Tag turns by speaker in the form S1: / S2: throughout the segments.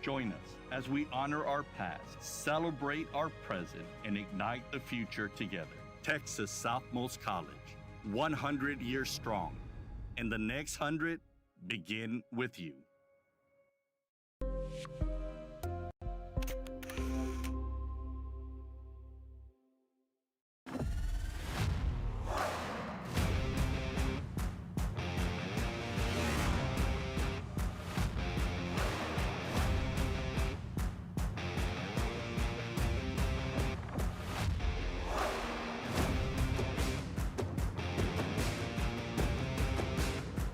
S1: Join us as we honor our past, celebrate our present, and ignite the future together. Texas Southmost College, 100 years strong. And the next 100 begin with you.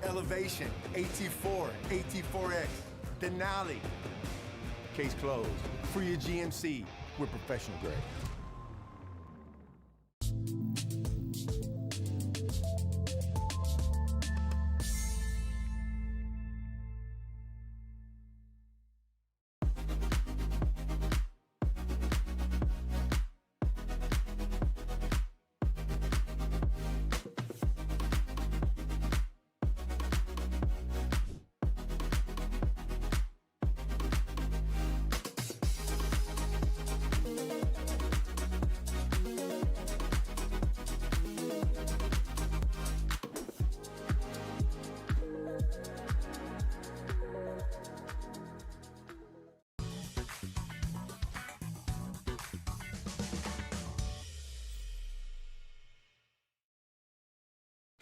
S2: Elevation, AT4, AT4X, Denali. Case closed. For your GMC, we're professional grade.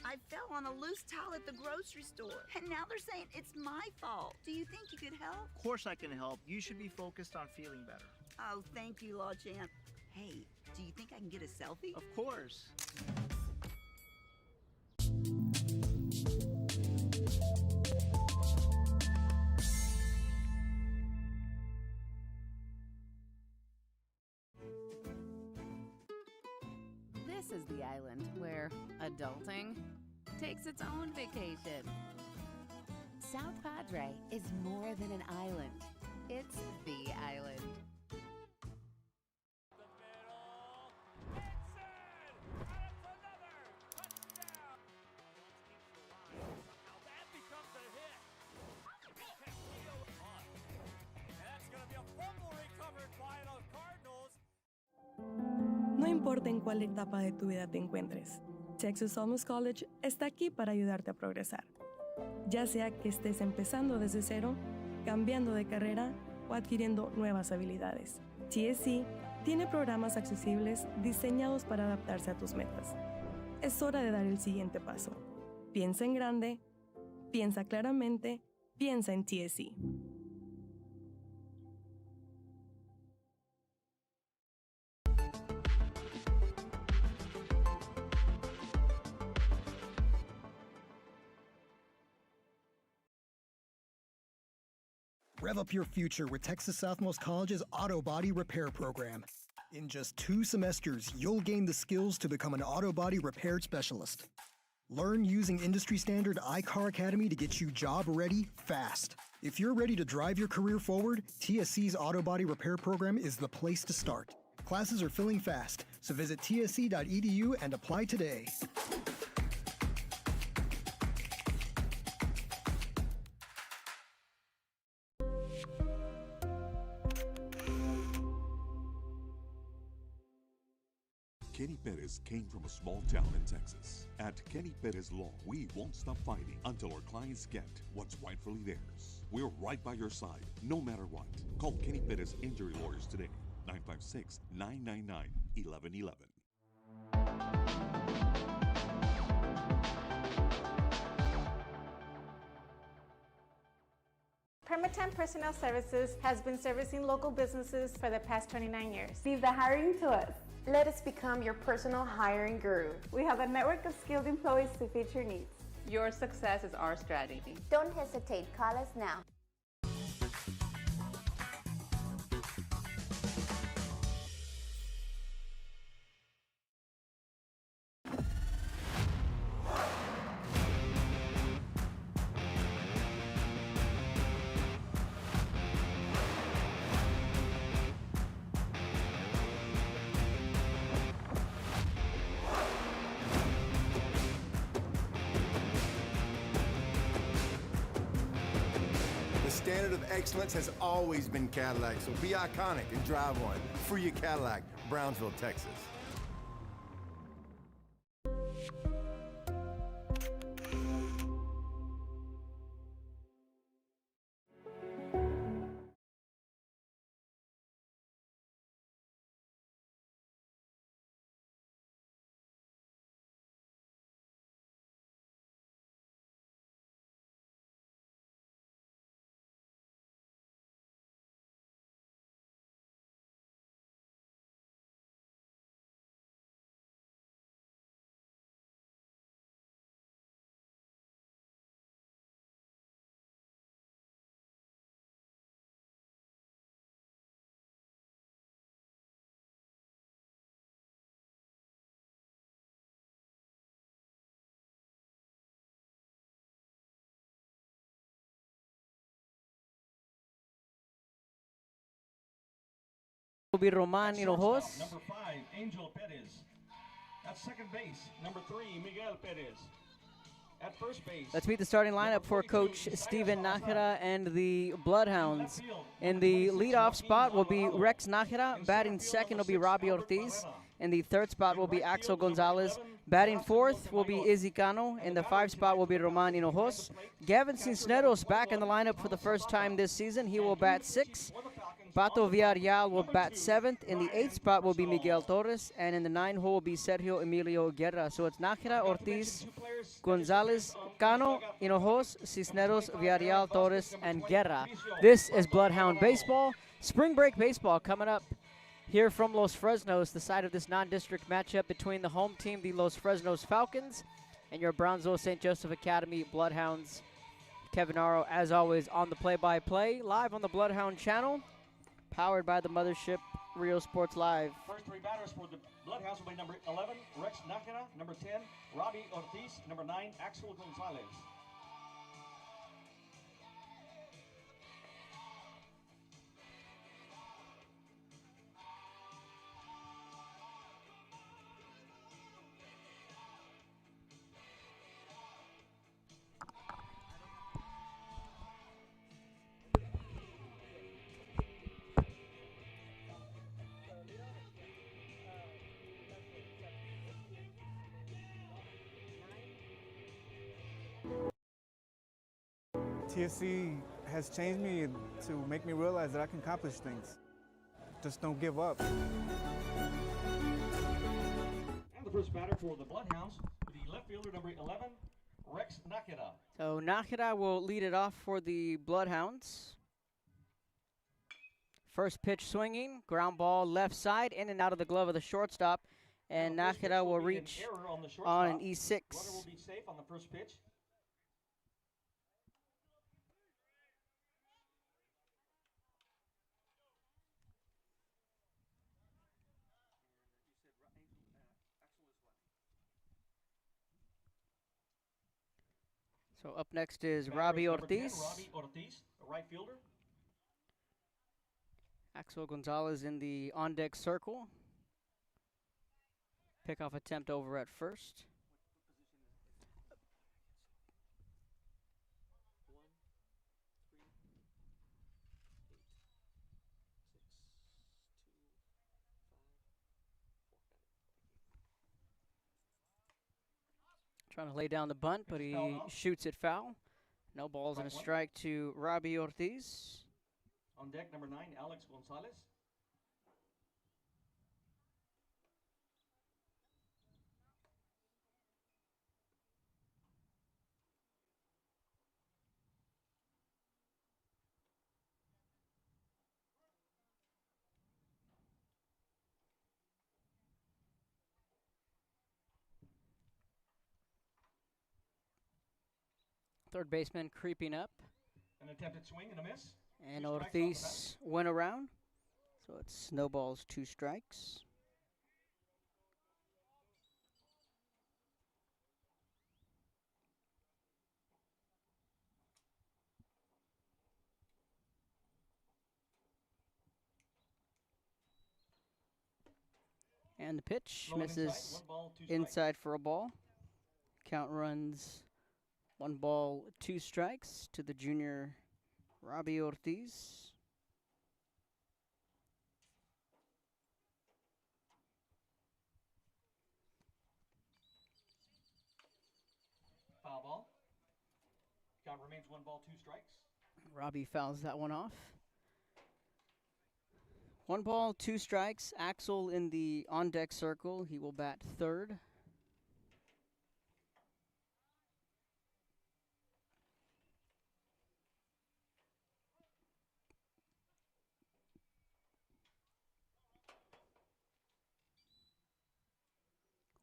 S3: I fell on a loose towel at the grocery store, and now they're saying it's my fault. Do you think you could help?
S4: Of course I can help. You should be focused on feeling better.
S3: Oh, thank you, Law Champ. Hey, do you think I can get a selfie?
S4: Of course.
S5: This is the island where adulting takes its own vacation. South Padre is more than an island. It's the island.
S6: No importa en cuál etapa de tu vida te encuentres, Texas Southmost College está aquí para ayudarte a progresar. Ya sea que estés empezando desde cero, cambiando de carrera o adquiriendo nuevas habilidades, TSC tiene programas accesibles diseñados para adaptarse a tus metas. Es hora de dar el siguiente paso. Piensa en grande, piensa claramente, piensa en TSC.
S7: Rev up your future with Texas Southmost College's Auto Body Repair Program. In just 2 semesters, you'll gain the skills to become an auto body repair specialist. Learn using industry standard iCar Academy to get you job ready fast. If you're ready to drive your career forward, TSC's Auto Body Repair Program is the place to start. Classes are filling fast, so visit tsc.edu and apply today.
S8: Kenny Perez came from a small town in Texas. At Kenny Perez Law, we won't stop fighting until our clients get what's rightfully theirs. We're right by your side, no matter what. Call Kenny Perez Injury Lawyers today, 956-999-1111.
S9: Permatemp Personnel Services has been servicing local businesses for the past 29 years.
S10: Leave the hiring to us. Let us become your personal hiring guru.
S9: We have a network of skilled employees to fit your needs.
S10: Your success is our strategy.
S11: Don't hesitate, call us now.
S2: of excellence has always been Cadillac, so be iconic and drive one. Free your Cadillac, Brownsville, Texas.
S12: Will be Roman Hinojos.
S13: Number 5, Angel Perez. At second base, number 3, Miguel Perez. At first base.
S12: Let's meet the starting lineup for Coach Steven Nájera and the Bloodhounds. In the leadoff spot will be Rex Nájera. Batting second will be Robbie Ortiz. In the third spot will be Axel Gonzalez. Batting fourth will be Izzy Cano. In the 5 spot will be Roman Hinojos. Gavin Cisneros back in the lineup for the first time this season. He will bat 6. Pato Villarreal will bat 7th. In the 8th spot will be Miguel Torres. And in the 9 hole will be Sergio Emilio Guerra. So it's Nájera, Ortiz, Gonzalez, Cano, Hinojos, Cisneros, Villarreal, Torres, and Guerra. This is Bloodhound Baseball. Spring break baseball coming up here from Los Fresnos, the site of this non-district matchup between the home team, the Los Fresnos Falcons, and your Brownsville St. Joseph Academy Bloodhounds. Kevin Aro, as always, on the play-by-play, live on the Bloodhound channel, powered by the mothership Rio Sports Live.
S13: First 3 batters for the Bloodhounds will be number 11, Rex Nájera, number 10, Robbie Ortiz, number 9, Axel Gonzalez.
S14: TSC has changed me to make me realize that I can accomplish things. Just don't give up.
S13: And the first batter for the Bloodhounds, the left fielder, number 11, Rex Nájera.
S12: So Nájera will lead it off for the Bloodhounds. First pitch swinging, ground ball left side, in and out of the glove of the shortstop. And Nájera will reach on an E6.
S13: Runner will be safe on the first pitch.
S12: So up next is Robbie Ortiz.
S13: 10, Robbie Ortiz, a right fielder.
S12: Axel Gonzalez in the on-deck circle. Pickoff attempt over at first. Trying to lay down the bunt, but he shoots it foul. No balls and a strike to Robbie Ortiz.
S13: On deck, number 9, Alex Gonzalez.
S12: Third baseman creeping up.
S13: An attempted swing and a miss.
S12: And Ortiz went around. So it snowballs 2 strikes. And the pitch misses inside for a ball. Count runs 1 ball, 2 strikes to the junior Robbie Ortiz.
S13: Foul ball. Count remains 1 ball, 2 strikes.
S12: Robbie fouls that one off. 1 ball, 2 strikes. Axel in the on-deck circle. He will bat third.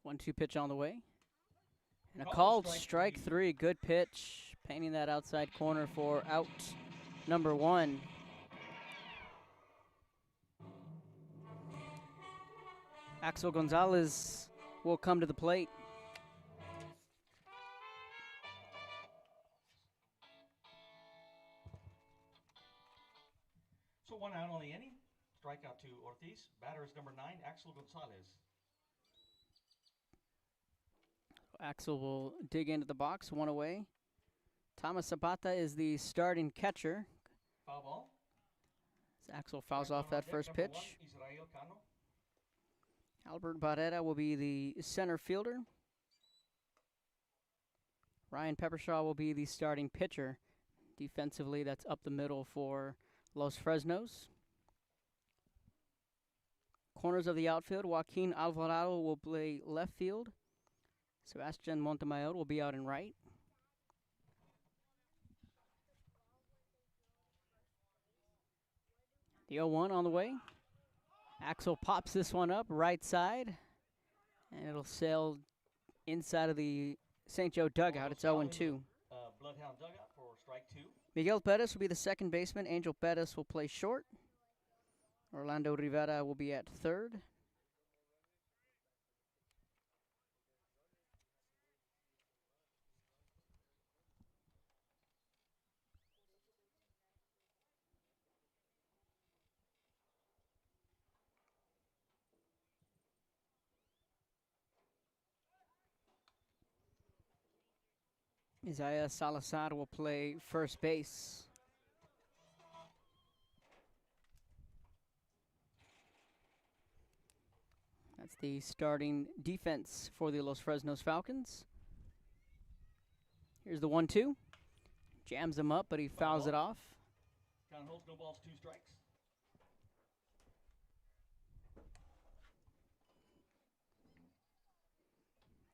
S12: One-two pitch on the way. And a called strike three. Good pitch. Painting that outside corner for out number 1. Axel Gonzalez will come to the plate.
S13: So 1 out on the inning. Strikeout to Ortiz. Batter is number 9, Axel Gonzalez.
S12: Axel will dig into the box, 1 away. Thomas Zapata is the starting catcher.
S13: Foul ball.
S12: As Axel fouls off that first pitch.
S13: 1, Israel Cano.
S12: Albert Barrera will be the center fielder. Ryan Peppershaw will be the starting pitcher. Defensively, that's up the middle for Los Fresnos. Corners of the outfield, Joaquin Alvarado will play left field. Sebastian Montemayor will be out in right. The 0-1 on the way. Axel pops this one up right side, and it'll sail inside of the St. Joe dugout. It's 0-2.
S13: Bloodhound dugout for strike 2.
S12: Miguel Perez will be the second baseman. Angel Perez will play short. Orlando Rivera will be at third. Isaiah Salazar will play first base. That's the starting defense for the Los Fresnos Falcons. Here's the 1-2. Jams him up, but he fouls it off.
S13: Count holds, no balls, 2 strikes.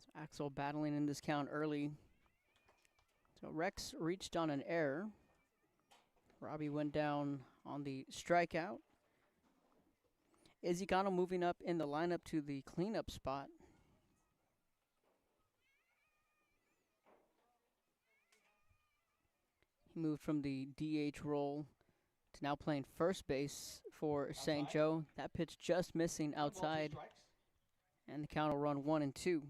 S12: So Axel battling in this count early. So Rex reached on an error. Robbie went down on the strikeout. Izzy Cano moving up in the lineup to the cleanup spot. He moved from the DH role to now playing first base for St. Joe. That pitch just missing outside. And the count will run 1-2.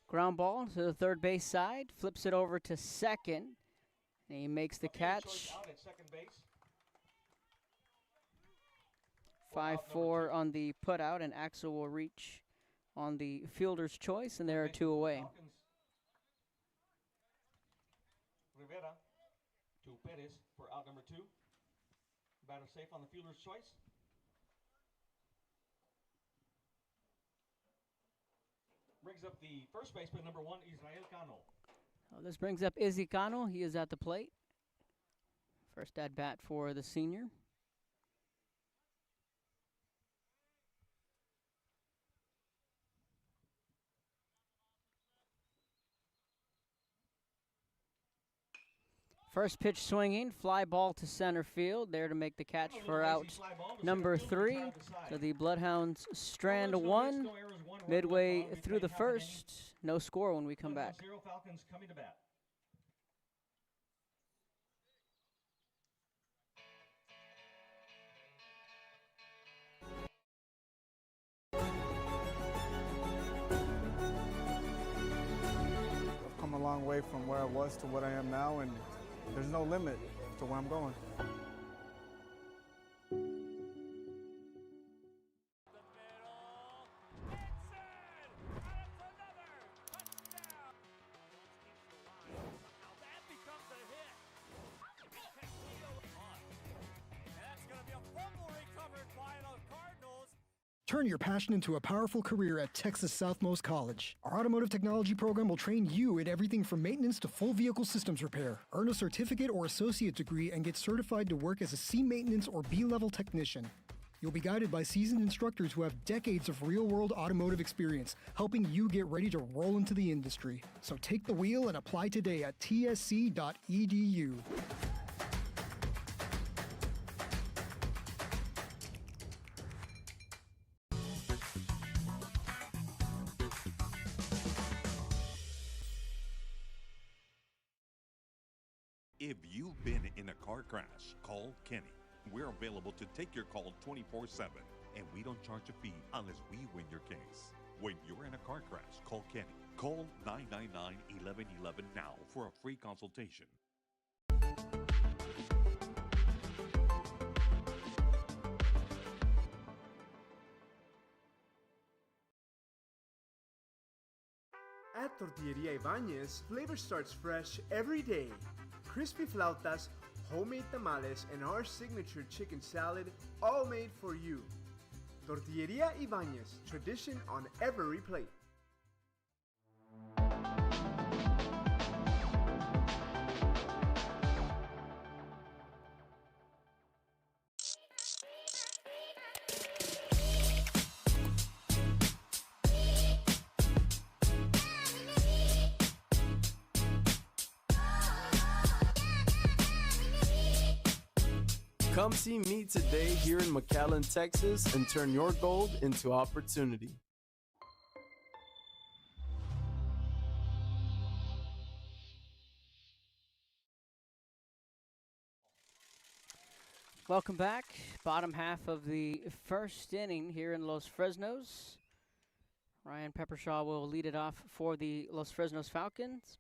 S12: Ground ball to the third base side, flips it over to second, and he makes the catch. 5-4 on the putout, and Axel will reach on the fielder's choice, and there are 2 away.
S13: Rivera to Perez for out number 2. Batter safe on the fielder's choice. Brings up the first baseman, number 1, Israel Cano.
S12: This brings up Izzy Cano. He is at the plate. First at bat for the senior. First pitch swinging, fly ball to center field, there to make the catch for out number 3. So the Bloodhounds strand 1 midway through the first. No score when we come back.
S13: Falcons coming to bat.
S14: I've come a long way from where I was to what I am now, and there's no limit to where I'm going.
S7: Turn your passion into a powerful career at Texas Southmost College. Our automotive technology program will train you in everything from maintenance to full vehicle systems repair. Earn a certificate or associate degree and get certified to work as a C maintenance or B-level technician. You'll be guided by seasoned instructors who have decades of real-world automotive experience, helping you get ready to roll into the industry. So take the wheel and apply today at tsc.edu.
S8: If you've been in a car crash, call Kenny. We're available to take your call 24/7, and we don't charge a fee unless we win your case. When you're in a car crash, call Kenny. Call 999-1111 now for a free consultation.
S15: At Tortilleria Ibañez, flavor starts fresh every day. Crispy flautas, homemade tamales, and our signature chicken salad, all made for you. Tortilleria Ibañez, tradition on every plate.
S16: Come see me today here in McAllen, Texas, and turn your gold into opportunity.
S12: Welcome back. Bottom half of the first inning here in Los Fresnos. Ryan Peppershaw will lead it off for the Los Fresnos Falcons.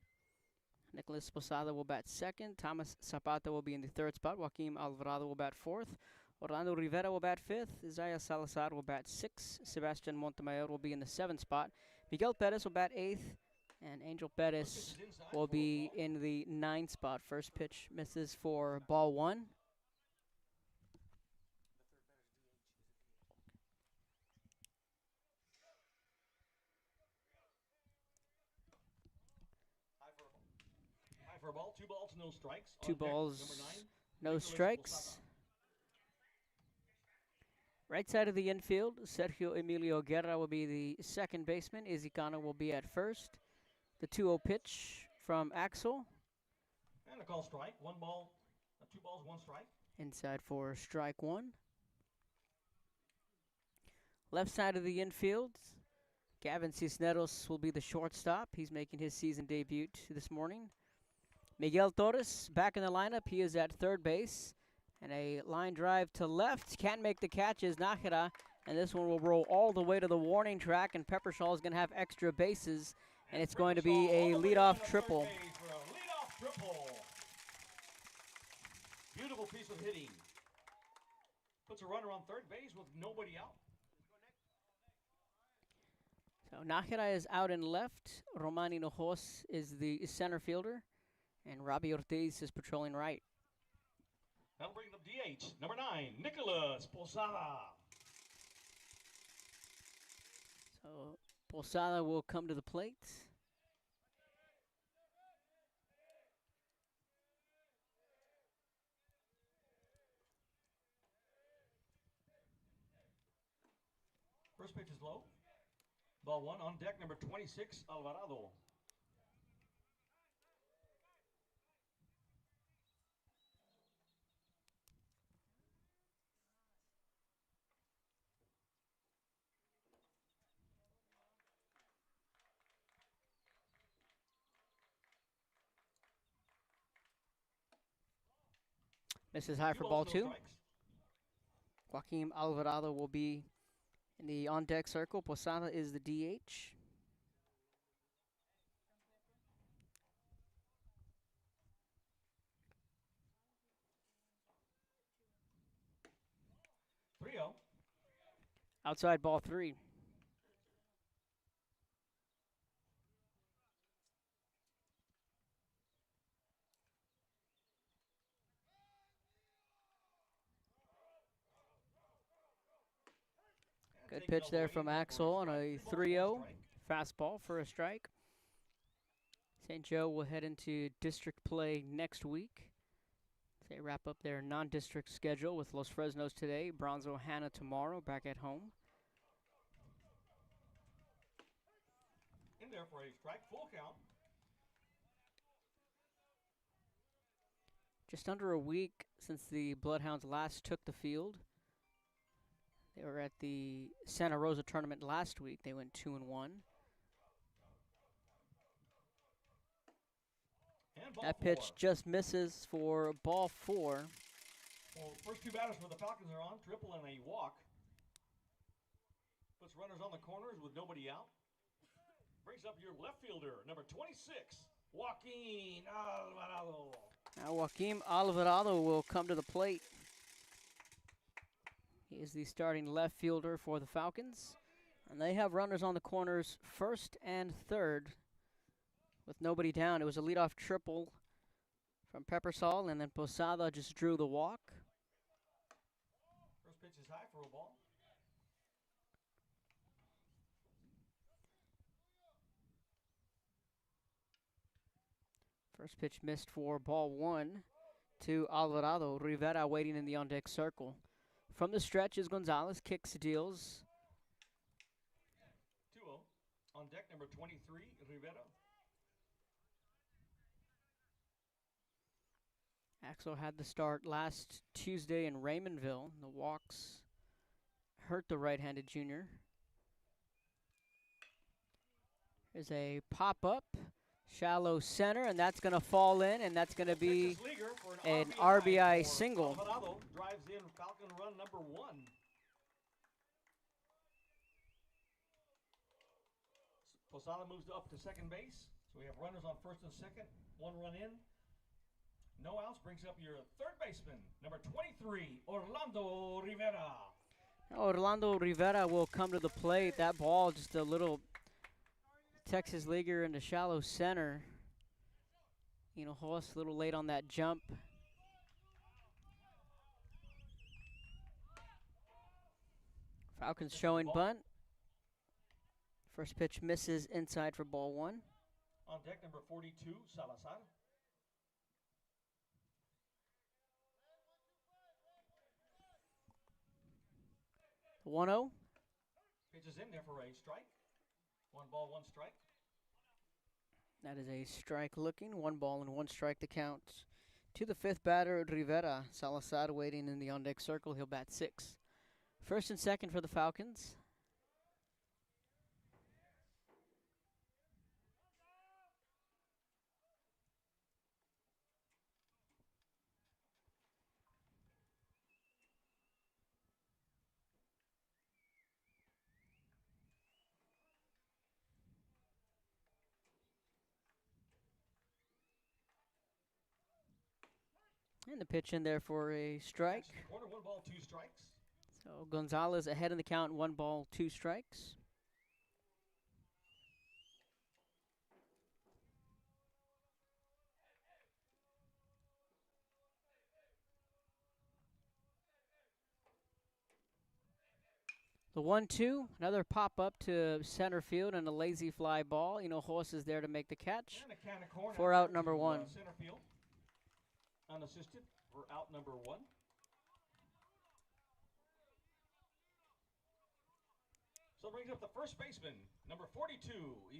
S12: Nicholas Posada will bat second. Thomas Zapata will be in the third spot. Joaquim Alvarado will bat fourth. Orlando Rivera will bat fifth. Isaiah Salazar will bat sixth. Sebastian Montemayor will be in the seventh spot. Miguel Perez will bat eighth. And Angel Perez will be in the ninth spot. First pitch misses for ball one.
S13: For a ball, 2 balls, no strikes.
S12: 2 balls, no strikes. Right side of the infield, Sergio Emilio Guerra will be the second baseman. Izzy Cano will be at first. The 2-0 pitch from Axel.
S13: And a call strike. 1 ball, 2 balls, 1 strike.
S12: Inside for strike one. Left side of the infield, Gavin Cisneros will be the shortstop. He's making his season debut this morning. Miguel Torres back in the lineup. He is at third base. And a line drive to left. Can't make the catch is Nájera. And this one will roll all the way to the warning track. And Peppershaw is going to have extra bases. And it's going to be a leadoff triple.
S13: Leadoff triple. Beautiful piece of hitting. Puts a runner on third base with nobody out.
S12: So Nájera is out in left. Roman Hinojos is the center fielder. And Robbie Ortiz is patrolling right.
S13: That'll bring the DH, number 9, Nicholas Posada.
S12: So Posada will come to the plate.
S13: First pitch is low. Ball 1 on deck, number 26, Alvarado.
S12: Misses high for ball 2. Joaquim Alvarado will be in the on-deck circle. Posada is the DH. Outside ball 3. Good pitch there from Axel on a 3-0 fastball for a strike. St. Joe will head into district play next week. They wrap up their non-district schedule with Los Fresnos today, Brownsville, Hannah tomorrow, back at home.
S13: In there for a strike, full count.
S12: Just under a week since the Bloodhounds last took the field. They were at the Santa Rosa tournament last week. They went 2-1. That pitch just misses for ball 4.
S13: Well, first two batters for the Falcons are on, triple and a walk. Puts runners on the corners with nobody out. Brings up your left fielder, number 26, Joaquin Alvarado.
S12: Now Joaquin Alvarado will come to the plate. He is the starting left fielder for the Falcons. And they have runners on the corners first and third with nobody down. It was a leadoff triple from Peppersall, and then Posada just drew the walk.
S13: First pitch is high for a ball.
S12: First pitch missed for ball 1 to Alvarado. Rivera waiting in the on-deck circle. From the stretch is Gonzalez, kicks, deals.
S13: 2-0. On deck, number 23, Rivera.
S12: Axel had the start last Tuesday in Raymondville. The walks hurt the right-handed junior. There's a pop-up, shallow center, and that's going to fall in, and that's going to be an RBI single.
S13: Alvarado drives in Falcon run number 1. Posada moves up to second base. So we have runners on first and second, 1 run in. No outs, brings up your third baseman, number 23, Orlando Rivera.
S12: Orlando Rivera will come to the plate. That ball, just a little Texas leaguer into shallow center. You know, Hoss a little late on that jump. Falcons showing bunt. First pitch misses inside for ball 1.
S13: On deck, number 42, Salazar.
S12: 1-0.
S13: Pitch is in there for a strike. 1 ball, 1 strike.
S12: That is a strike looking. 1 ball and 1 strike to count. To the 5th batter, Rivera. Salazar waiting in the on-deck circle. He'll bat 6. First and second for the Falcons. And the pitch in there for a strike.
S13: Corner, 1 ball, 2 strikes.
S12: So Gonzalez ahead in the count, 1 ball, 2 strikes. The 1-2, another pop up to center field and a lazy fly ball. You know, Horse is there to make the catch. For out number 1.
S13: Center field. Unassisted for out number 1. So brings up the first baseman, number 42,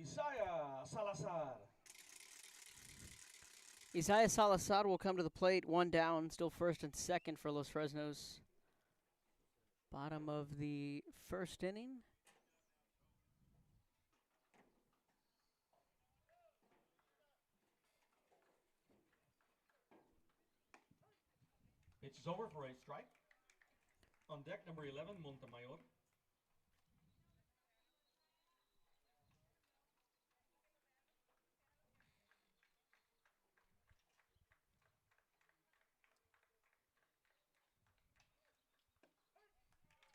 S13: Isaiah Salazar.
S12: Isaiah Salazar will come to the plate, 1 down, still first and second for Los Fresnos. Bottom of the first inning.
S13: Pitch is over for a strike. On deck, number 11, Montemayor.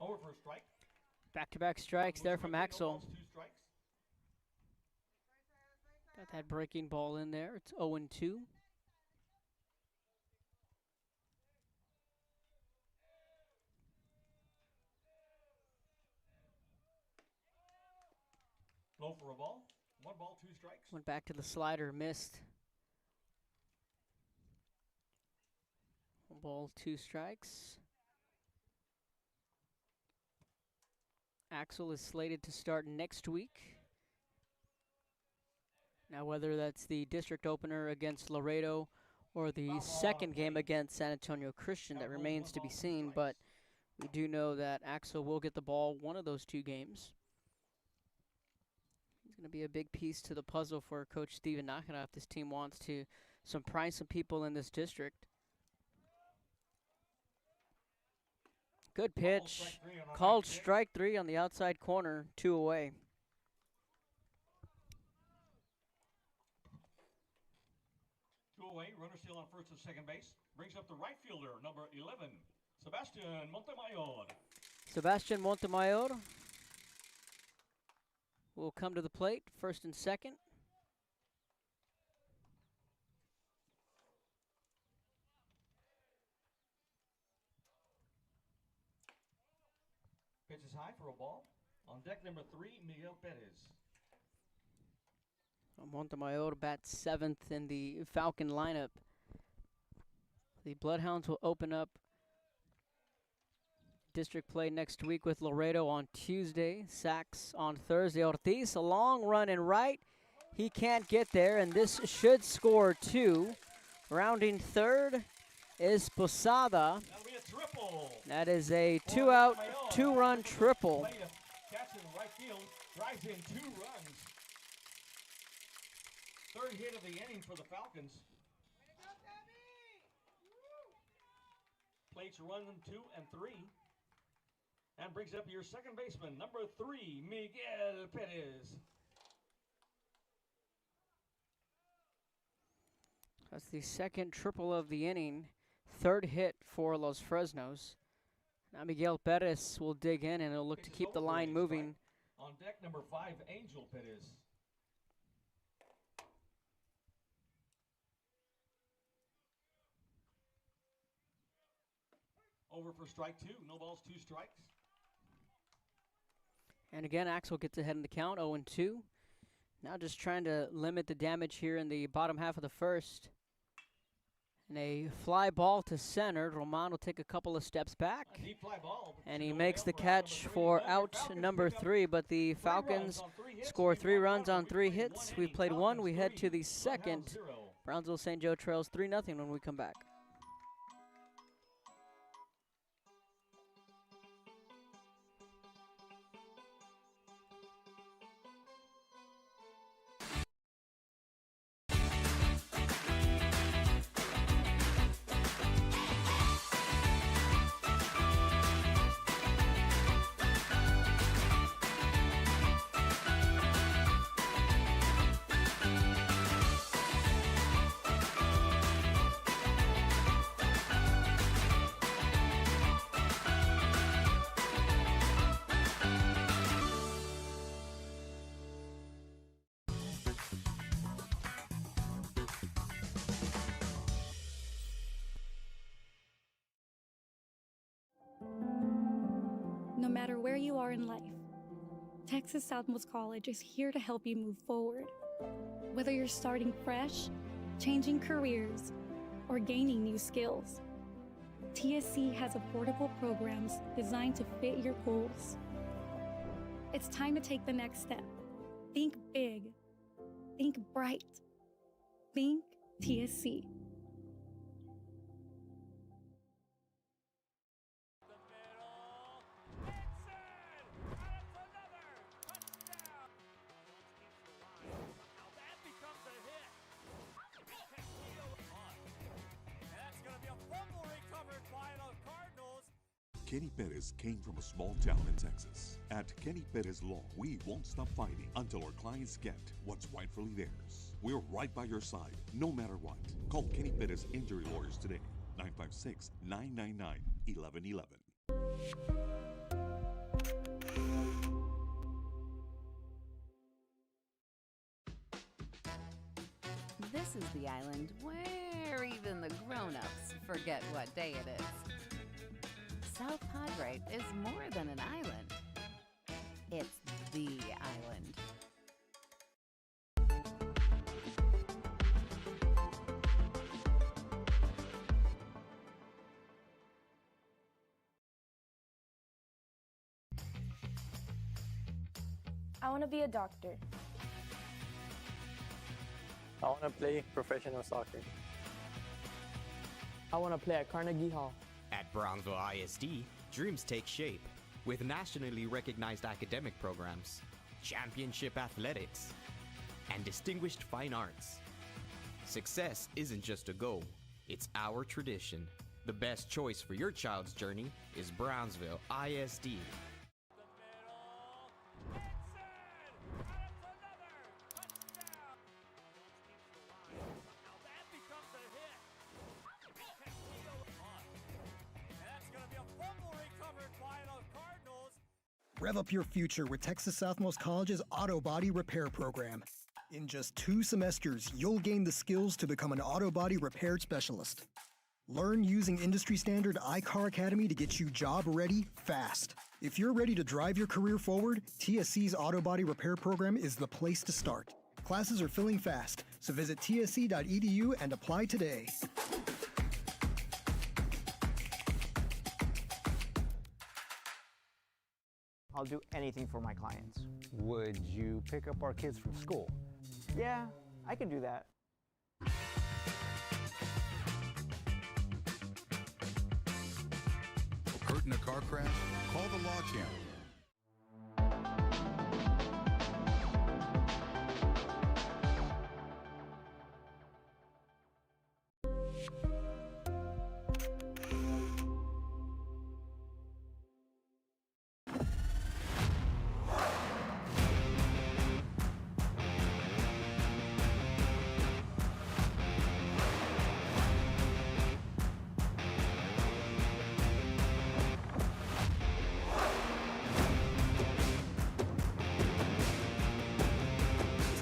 S13: Over for a strike.
S12: Back-to-back strikes there from Axel.
S13: 2 strikes.
S12: Got that breaking ball in there. It's 0-2.
S13: Low for a ball. 1 ball, 2 strikes.
S12: Went back to the slider, missed. 1 ball, 2 strikes. Axel is slated to start next week. Now, whether that's the district opener against Laredo or the second game against San Antonio Christian, that remains to be seen, but we do know that Axel will get the ball one of those 2 games. He's going to be a big piece to the puzzle for Coach Steven Nakara if this team wants to surprise some people in this district. Good pitch. Called strike 3 on the outside corner, 2 away.
S13: Runner still on first and second base. Brings up the right fielder, number 11, Sebastian Montemayor.
S12: Sebastian Montemayor will come to the plate, first and second.
S13: Pitch is high for a ball. On deck, number 3, Miguel Perez.
S12: Montemayor bats 7th in the Falcon lineup. The Bloodhounds will open up district play next week with Laredo on Tuesday. Sacks on Thursday. Ortiz, a long run in right. He can't get there, and this should score 2. Rounding third is Posada.
S13: That'll be a triple.
S12: That is a 2-out, 2-run triple.
S13: Catch in right field, drives in 2 runs. Third hit of the inning for the Falcons. Plates run 2 and 3. And brings up your second baseman, number 3, Miguel Perez.
S12: That's the second triple of the inning. Third hit for Los Fresnos. Now Miguel Perez will dig in and he'll look to keep the line moving.
S13: On deck, number 5, Angel Perez. Over for strike 2. No balls, 2 strikes.
S12: And again, Axel gets ahead in the count, 0-2. Now just trying to limit the damage here in the bottom half of the first. And a fly ball to center. Roman will take a couple of steps back. And he makes the catch for out number 3. But the Falcons score 3 runs on 3 hits. We've played 1. We head to the second. Brownsville St. Joe trails 3-0 when we come back.
S17: No matter where you are in life, Texas Southmost College is here to help you move forward. Whether you're starting fresh, changing careers, or gaining new skills, TSC has affordable programs designed to fit your goals. It's time to take the next step. Think big. Think bright. Think TSC.
S8: Kenny Perez came from a small town in Texas. At Kenny Perez Law, we won't stop fighting until our clients get what's rightfully theirs. We're right by your side, no matter what. Call Kenny Perez Injury Lawyers today, 956-999-1111.
S5: This is the island where even the grown-ups forget what day it is. South Padre is more than an island. It's the island.
S18: I want to be a doctor.
S19: I want to play professional soccer.
S20: I want to play at Carnegie Hall.
S21: At Brownsville ISD, dreams take shape with nationally recognized academic programs, championship athletics, and distinguished fine arts. Success isn't just a goal, it's our tradition. The best choice for your child's journey is Brownsville ISD.
S7: Rev up your future with Texas Southmost College's Auto Body Repair Program. In just 2 semesters, you'll gain the skills to become an auto body repair specialist. Learn using industry standard iCar Academy to get you job ready fast. If you're ready to drive your career forward, TSC's Auto Body Repair Program is the place to start. Classes are filling fast, so visit tsc.edu and apply today.
S4: I'll do anything for my clients.
S22: Would you pick up our kids from school?
S4: Yeah, I can do that.
S23: Hurt in a car crash? Call the Law Channel.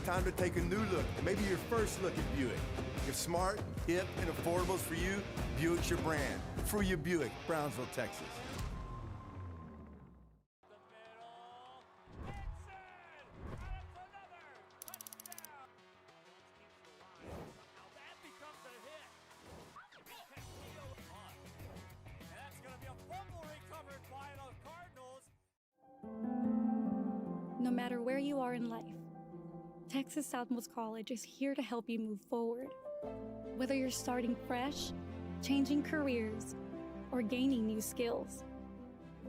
S2: Time to take a new look, maybe your first look at Buick. If smart, hip, and affordable is for you, Buick's your brand. Fruya Buick, Brownsville, Texas.
S17: No matter where you are in life, Texas Southmost College is here to help you move forward. Whether you're starting fresh, changing careers, or gaining new skills,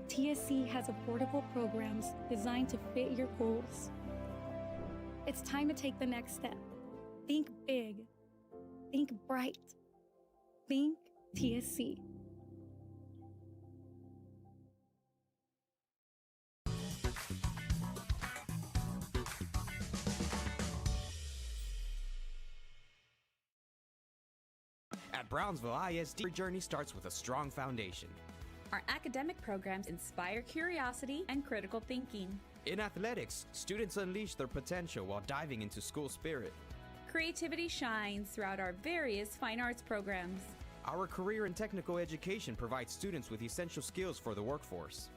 S17: TSC has affordable programs designed to fit your goals. It's time to take the next step. Think big. Think bright. Think TSC.
S21: At Brownsville ISD, your journey starts with a strong foundation.
S24: Our academic programs inspire curiosity and critical thinking.
S21: In athletics, students unleash their potential while diving into school spirit.
S24: Creativity shines throughout our various fine arts programs.
S21: Our career and technical education provides students with essential skills for the workforce.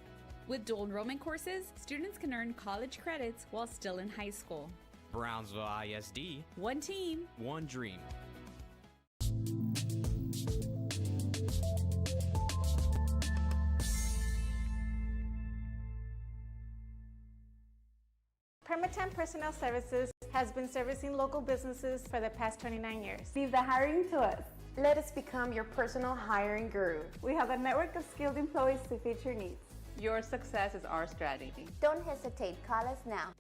S24: With dual enrollment courses, students can earn college credits while still in high school.
S21: Brownsville ISD.
S24: One team.
S21: One dream.
S9: Permatemp Personnel Services has been servicing local businesses for the past 29 years.
S10: Leave the hiring to us. Let us become your personal hiring guru.
S25: We have a network of skilled employees to fit your needs.
S26: Your success is our strategy.
S11: Don't hesitate, call us now.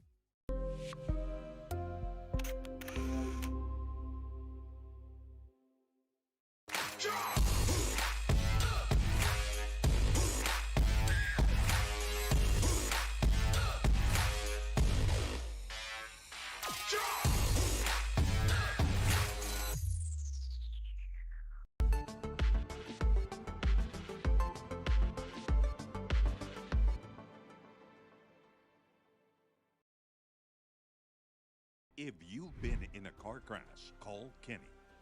S8: If you've been in a car crash, call Kenny.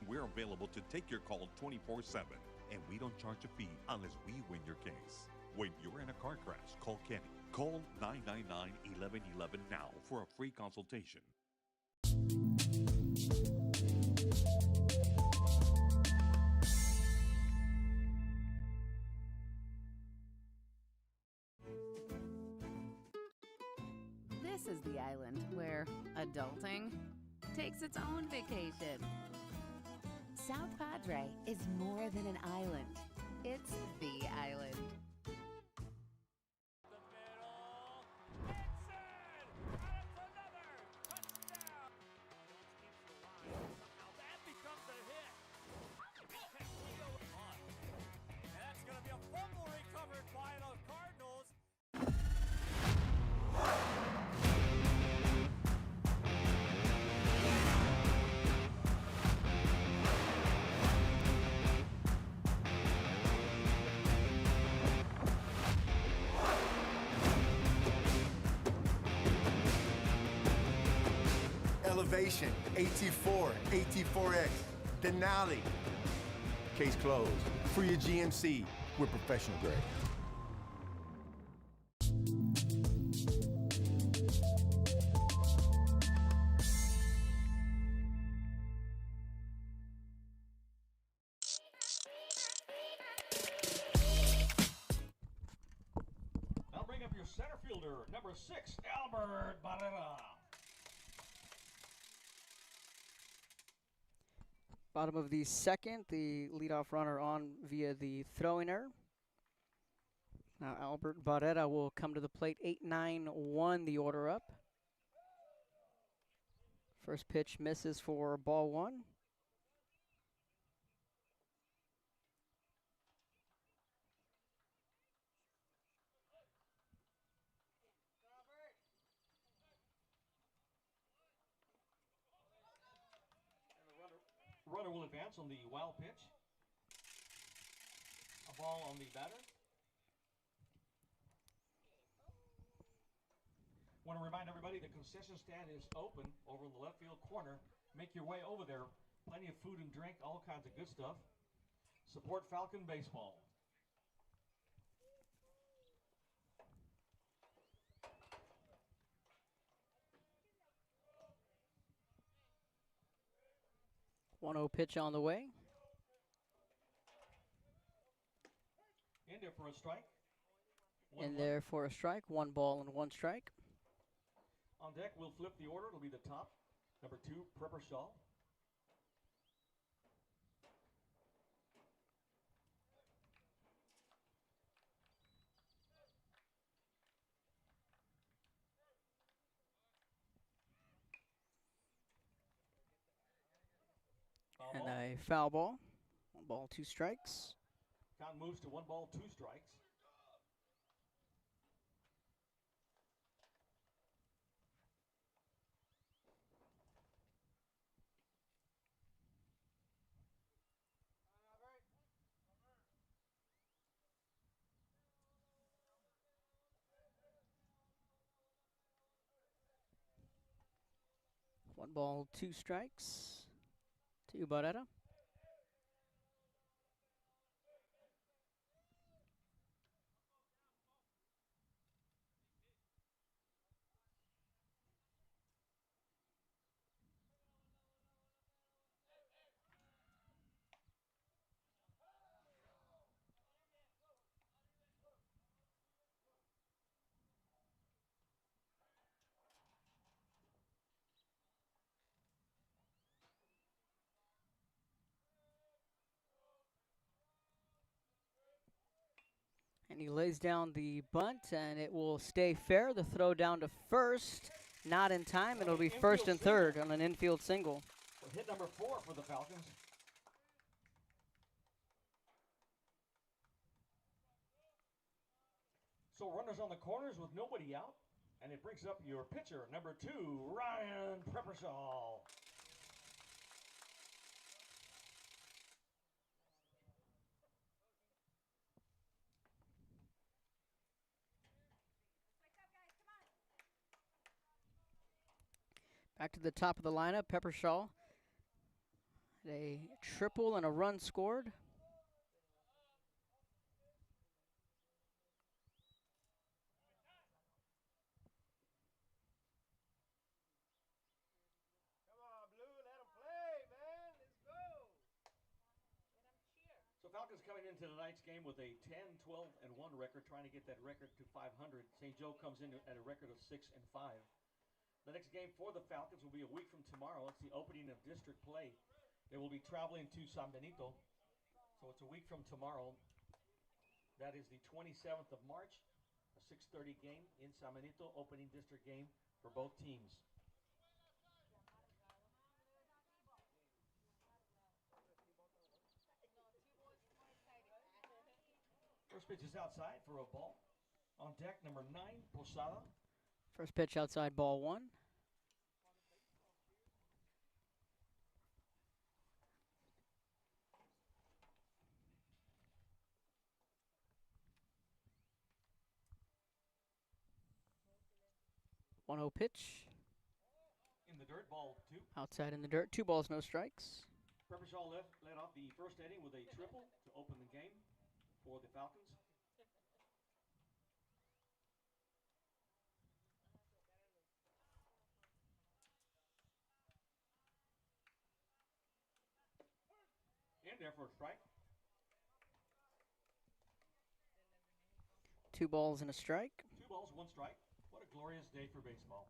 S8: We're available to take your call 24/7, and we don't charge a fee unless we win your case. When you're in a car crash, call Kenny. Call 999-1111 now for a free consultation.
S5: This is the island where adulting takes its own vacation. South Padre is more than an island. It's the island.
S2: Elevation, AT4, AT4X, Denali. Case closed. For your GMC, we're professional grade.
S13: Now bring up your center fielder, number 6, Albert Barrera.
S12: Bottom of the second, the leadoff runner on via the throwing error. Now Albert Barrera will come to the plate. 8-9-1 the order up. First pitch misses for ball one.
S13: Runner will advance on the wild pitch. A ball on the batter. Want to remind everybody the concession stand is open over in the left field corner. Make your way over there. Plenty of food and drink, all kinds of good stuff. Support Falcon baseball.
S12: One-0 pitch on the way.
S13: In there for a strike.
S12: In there for a strike. 1 ball and 1 strike.
S13: On deck, we'll flip the order. It'll be the top. Number 2, Prepper Shaw.
S12: And a foul ball. 1 ball, 2 strikes.
S13: Count moves to 1 ball, 2 strikes.
S12: One ball, 2 strikes to Barrera. And he lays down the bunt, and it will stay fair. The throw down to first, not in time. It'll be first and third on an infield single.
S13: Hit number 4 for the Falcons. So runners on the corners with nobody out, and it brings up your pitcher, number 2, Ryan Preppershaw.
S12: Back to the top of the lineup, Peppershaw. A triple and a run scored.
S13: So Falcons coming into tonight's game with a 10-12-1 record, trying to get that record to 500. St. Joe comes in at a record of 6-5. The next game for the Falcons will be a week from tomorrow. It's the opening of district play. They will be traveling to San Benito. So it's a week from tomorrow. That is the 27th of March, a 6:30 game in San Benito, opening district game for both teams. First pitch is outside for a ball. On deck, number 9, Posada.
S12: First pitch outside, ball 1. One 0 pitch.
S13: In the dirt, ball 2.
S12: Outside in the dirt. 2 balls, no strikes.
S13: Peppershaw led off the first inning with a triple to open the game for the Falcons. In there for a strike.
S12: 2 balls and a strike.
S13: 2 balls, 1 strike. What a glorious day for baseball.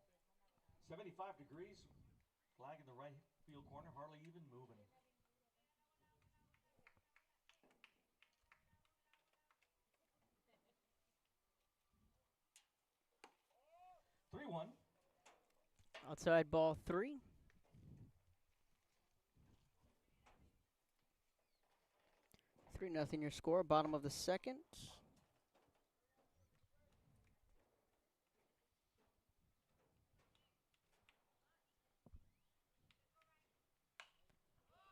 S13: 75 degrees. Flag in the right field corner, hardly even moving. Three 1.
S12: Outside, ball 3. Three nothing your score. Bottom of the second.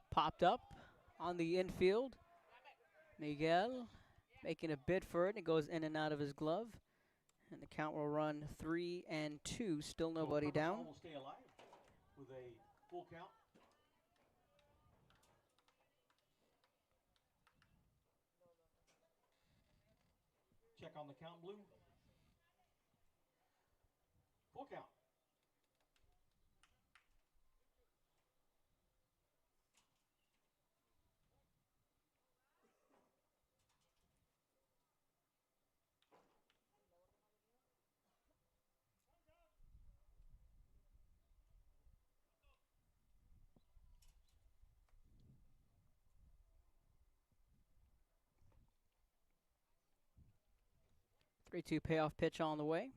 S12: Popped up on the infield. Miguel making a bid for it. And it goes in and out of his glove. And the count will run 3-2. Still nobody down.
S13: Will stay alive with a full count. Check on the count, Blue. Full count.
S12: Three-two payoff pitch on the way.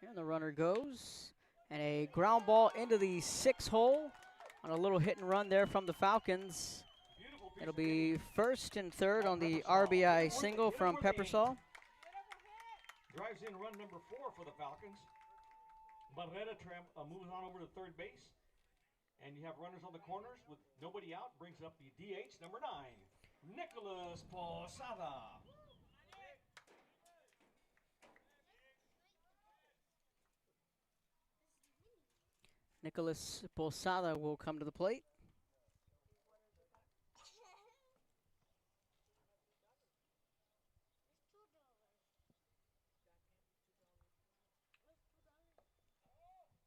S12: And the runner goes. And a ground ball into the 6 hole on a little hit and run there from the Falcons. It'll be first and third on the RBI single from Peppersall.
S13: Drives in run number 4 for the Falcons. Barrera moves on over to third base. And you have runners on the corners with nobody out. Brings up the DH, number 9, Nicholas Posada.
S12: Nicholas Posada will come to the plate.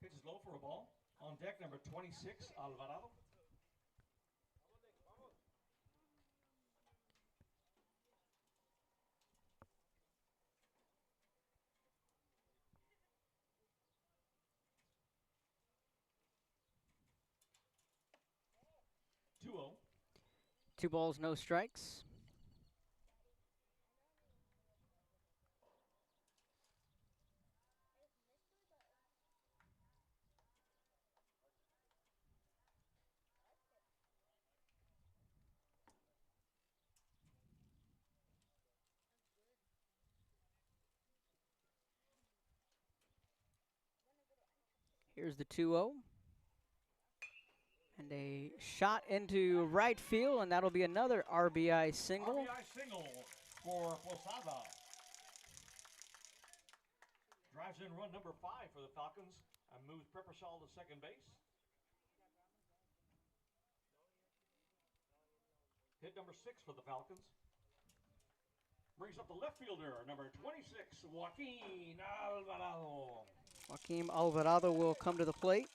S13: Pitch is low for a ball. On deck, number 26, Alvarado. Two 0.
S12: 2 balls, no strikes. Here's the 2-0. And a shot into right field, and that'll be another RBI single.
S13: RBI single for Posada. Drives in run number 5 for the Falcons and moves Peppersall to second base. Hit number 6 for the Falcons. Brings up the left fielder, number 26, Joaquin Alvarado.
S12: Joaquin Alvarado will come to the plate.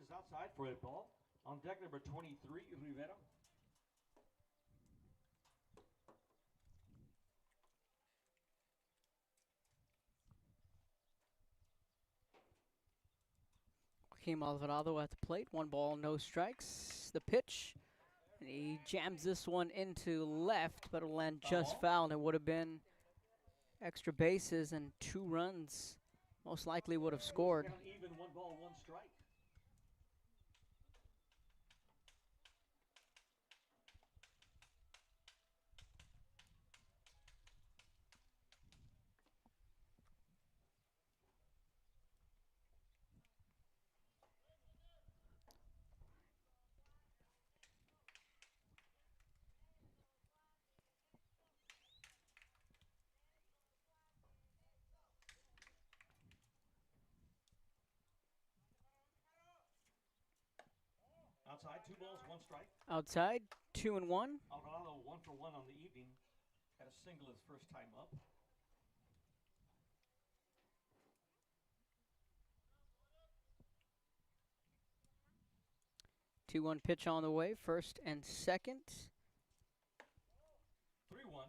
S13: is outside for a ball. On deck number 23, Rivera.
S12: Joaquim Alvarado at the plate. 1 ball, no strikes. The pitch. And he jams this one into left, but it'll land just foul, and it would have been extra bases and 2 runs. Most likely would have scored.
S13: Even 1 ball, 1 strike. Outside, 2 balls, 1 strike.
S12: Outside, 2 and 1.
S13: Alvarado 1 for 1 on the evening. Had a single his first time up.
S12: 2-1 pitch on the way, first and second.
S13: 3-1.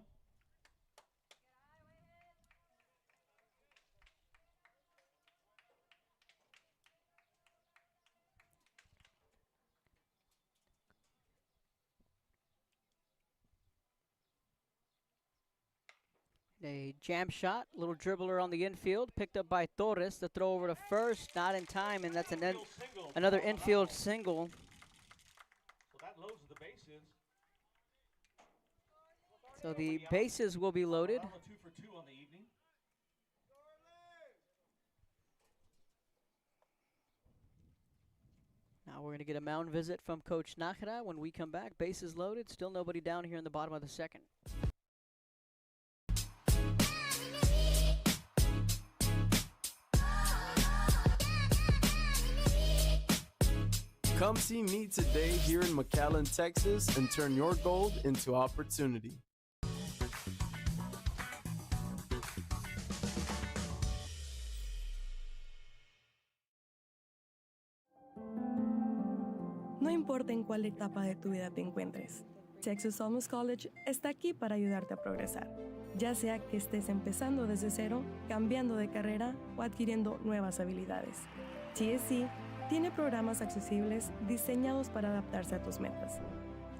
S12: A jam shot, little dribbler on the infield, picked up by Torres. The throw over to first, not in time, and that's another infield single.
S13: So that loads the bases.
S12: So the bases will be loaded.
S13: 2 for 2 on the evening.
S12: Now we're going to get a mound visit from Coach Nakara when we come back. Bases loaded, still nobody down here in the bottom of the second.
S16: Come see me today here in McAllen, Texas, and turn your gold into opportunity.
S1: No importa en cuál etapa de tu vida te encuentres, Texas Almost College está aquí para ayudarte a progresar. Ya sea que estés empezando desde cero, cambiando de carrera o adquiriendo nuevas habilidades. TSC tiene programas accesibles diseñados para adaptarse a tus metas.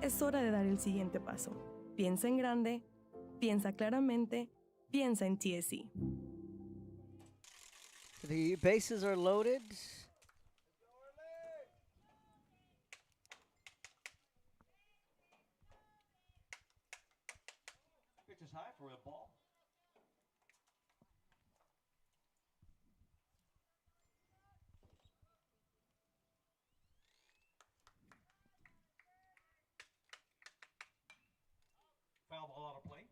S1: Es hora de dar el siguiente paso. Piensa en grande, piensa claramente, piensa en TSC.
S12: The bases are loaded.
S13: Pitch is high for a ball. Foul ball out of play.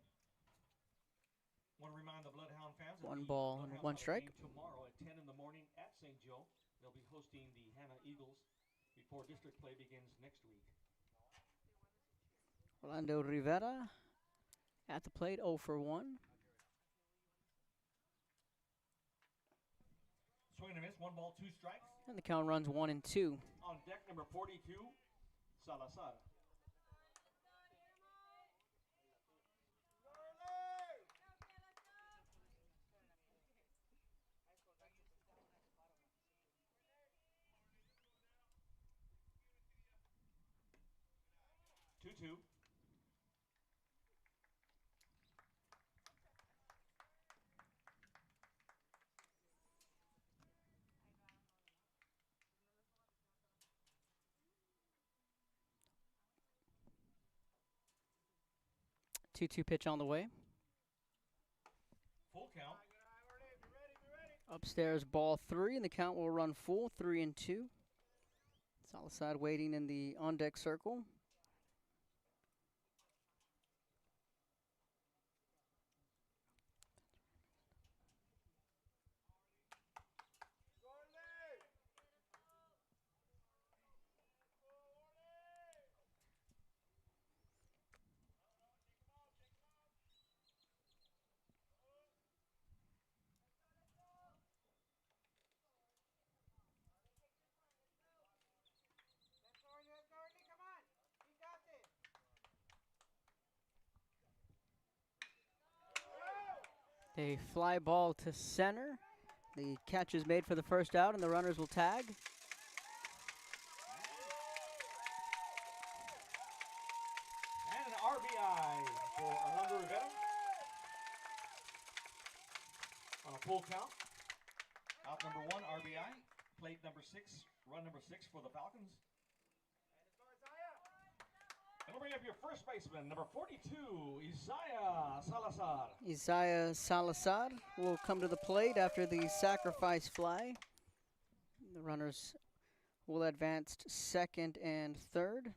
S13: Want to remind the Bloodhound fans that
S12: 1
S13: the
S12: ball and
S13: Bloodhounds
S12: 1
S13: have a
S12: strike.
S13: game tomorrow at 10 in the morning at St. Joe. They'll be hosting the Hannah Eagles before district play begins next week.
S12: Orlando Rivera at the plate, 0 for 1.
S13: Swing and a miss, 1 ball, 2 strikes.
S12: And the count runs 1 and 2.
S13: On deck number 42, Salazar. Two.
S12: Two pitch on the way.
S13: Full count.
S12: Upstairs, ball 3, and the count will run full, 3 and 2. Salazar waiting in the on-deck circle. A fly ball to center. The catch is made for the first out, and the runners will tag.
S13: And an RBI for Orlando Rivera. On a full count. Out number 1, RBI. Plate number 6, run number 6 for the Falcons. And we'll bring up your first baseman, number 42, Isaiah Salazar.
S12: Isaiah Salazar will come to the plate after the sacrifice fly. The runners will advance second and third.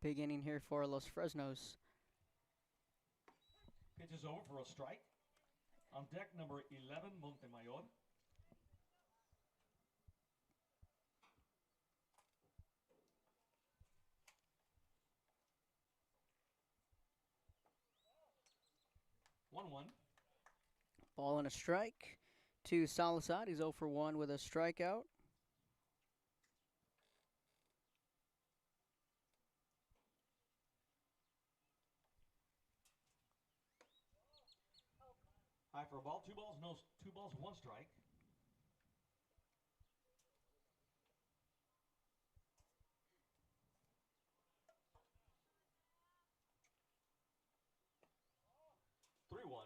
S12: Big inning here for Los Fresnos.
S13: Pitch is over for a strike. On deck, number 11, Montemayor. One.
S12: Ball and a strike to Salazar. He's 0 for 1 with a strikeout.
S13: High for a ball. 2 balls, 1 strike. One.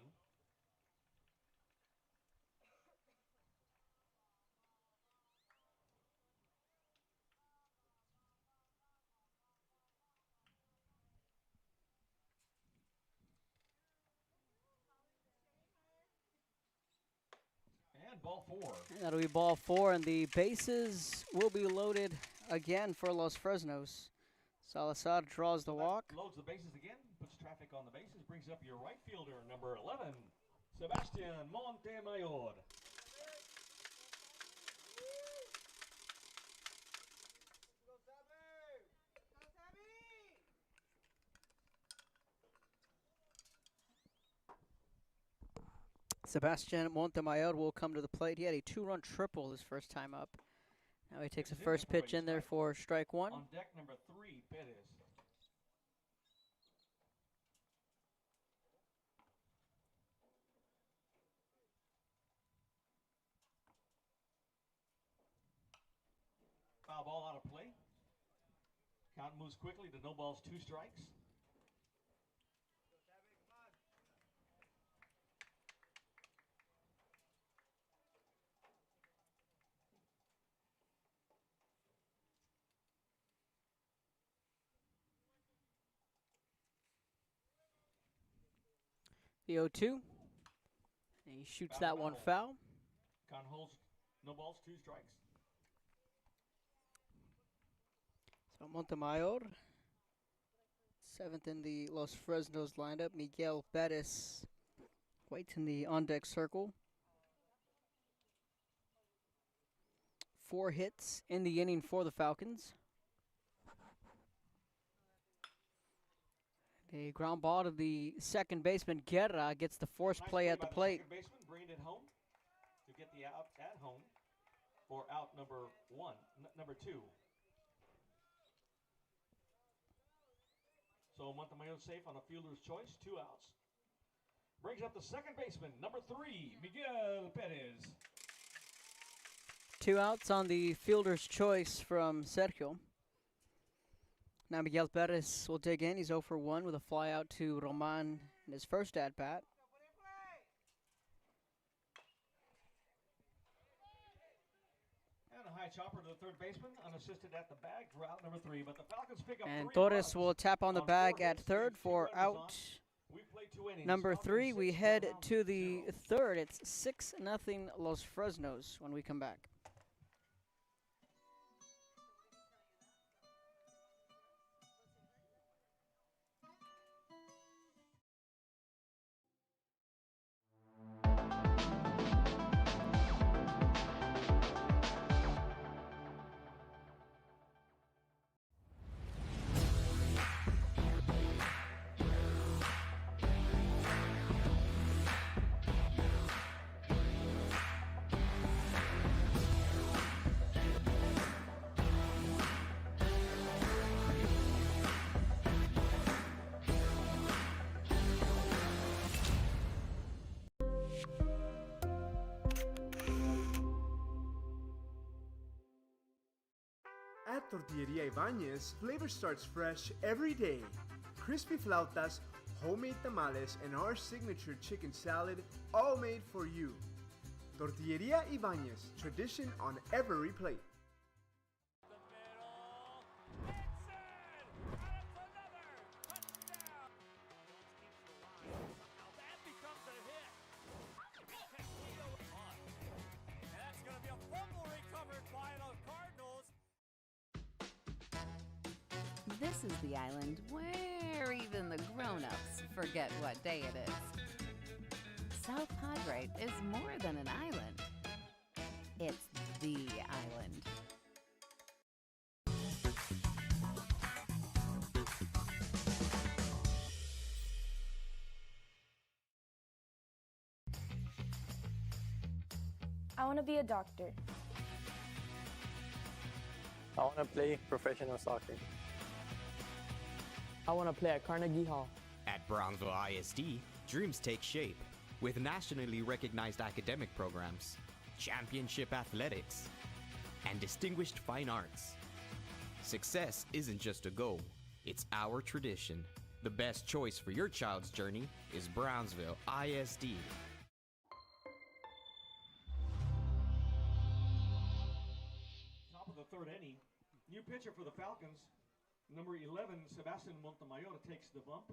S13: And ball 4.
S12: That'll be ball 4, and the bases will be loaded again for Los Fresnos. Salazar draws the walk.
S13: Loads the bases again, puts traffic on the bases, brings up your right fielder, number 11, Sebastian Montemayor.
S12: Sebastian Montemayor will come to the plate. He had a 2-run triple his first time up. Now he takes the first pitch in there for strike 1.
S13: On deck, number 3, Perez. Foul ball out of play. Count moves quickly to no balls, 2 strikes.
S12: The 0-2. He shoots that one foul.
S13: Count holds no balls, 2 strikes.
S12: So Montemayor, 7th in the Los Fresnos lineup. Miguel Perez waits in the on-deck circle. 4 hits in the inning for the Falcons. A ground ball to the second baseman. Guerra gets the force play at the plate.
S13: Second baseman, bringing it home to get the out at home for out number 1, number 2. So Montemayor safe on a fielder's choice, 2 outs. Brings up the second baseman, number 3, Miguel Perez.
S12: 2 outs on the fielder's choice from Sergio. Now Miguel Perez will dig in. He's 0 for 1 with a fly out to Roman in his first at-bat.
S13: And a high chopper to the third baseman, unassisted at the bag for out number 3. But the Falcons pick up
S12: And
S13: 3
S12: Torres
S13: runs
S12: will tap on the bag at third for out number 3. We head to the third. It's 6-0 Los Fresnos when we come back.
S3: Tortilleria Ibanez, flavor starts fresh every day. Crispy flautas, homemade tamales, and our signature chicken salad, all made for you. Tortilleria Ibanez, tradition on every plate.
S5: This is the island where even the grown-ups forget what day it is. South Padre is more than an island. It's the island.
S6: I want to be a doctor.
S19: I want to play professional soccer.
S14: I want to play at Carnegie Hall.
S21: At Brownsville ISD, dreams take shape with nationally recognized academic programs, championship athletics, and distinguished fine arts. Success isn't just a goal, it's our tradition. The best choice for your child's journey is Brownsville ISD.
S13: Top of the third inning, new pitcher for the Falcons, number 11, Sebastian Montemayor takes the bump.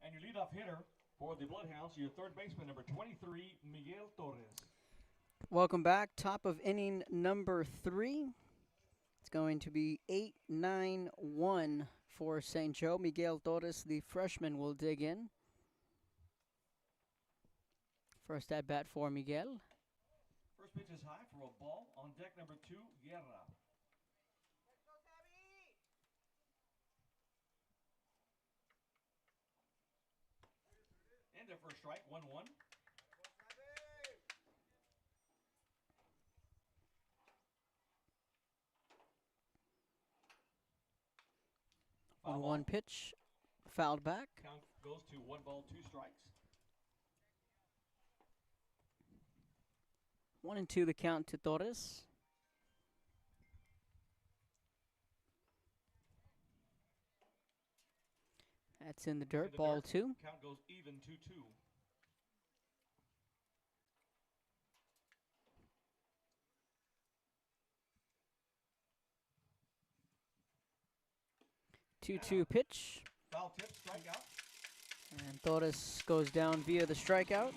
S13: And your leadoff hitter for the Bloodhounds, your third baseman, number 23, Miguel Torres.
S12: Welcome back. Top of inning number 3. It's going to be 8-9-1 for St. Joe. Miguel Torres, the freshman, will dig in. First at bat for Miguel.
S13: First pitch is high for a ball. On deck, number 2, Guerra. And their first strike, 1-1.
S12: On one pitch, fouled back.
S13: Count goes to 1 ball, 2 strikes.
S12: 1-2 the count to Torres. That's in the dirt, ball 2.
S13: Count goes even 2-2.
S12: Two-two pitch.
S13: Foul tip, strikeout.
S12: And Torres goes down via the strikeout.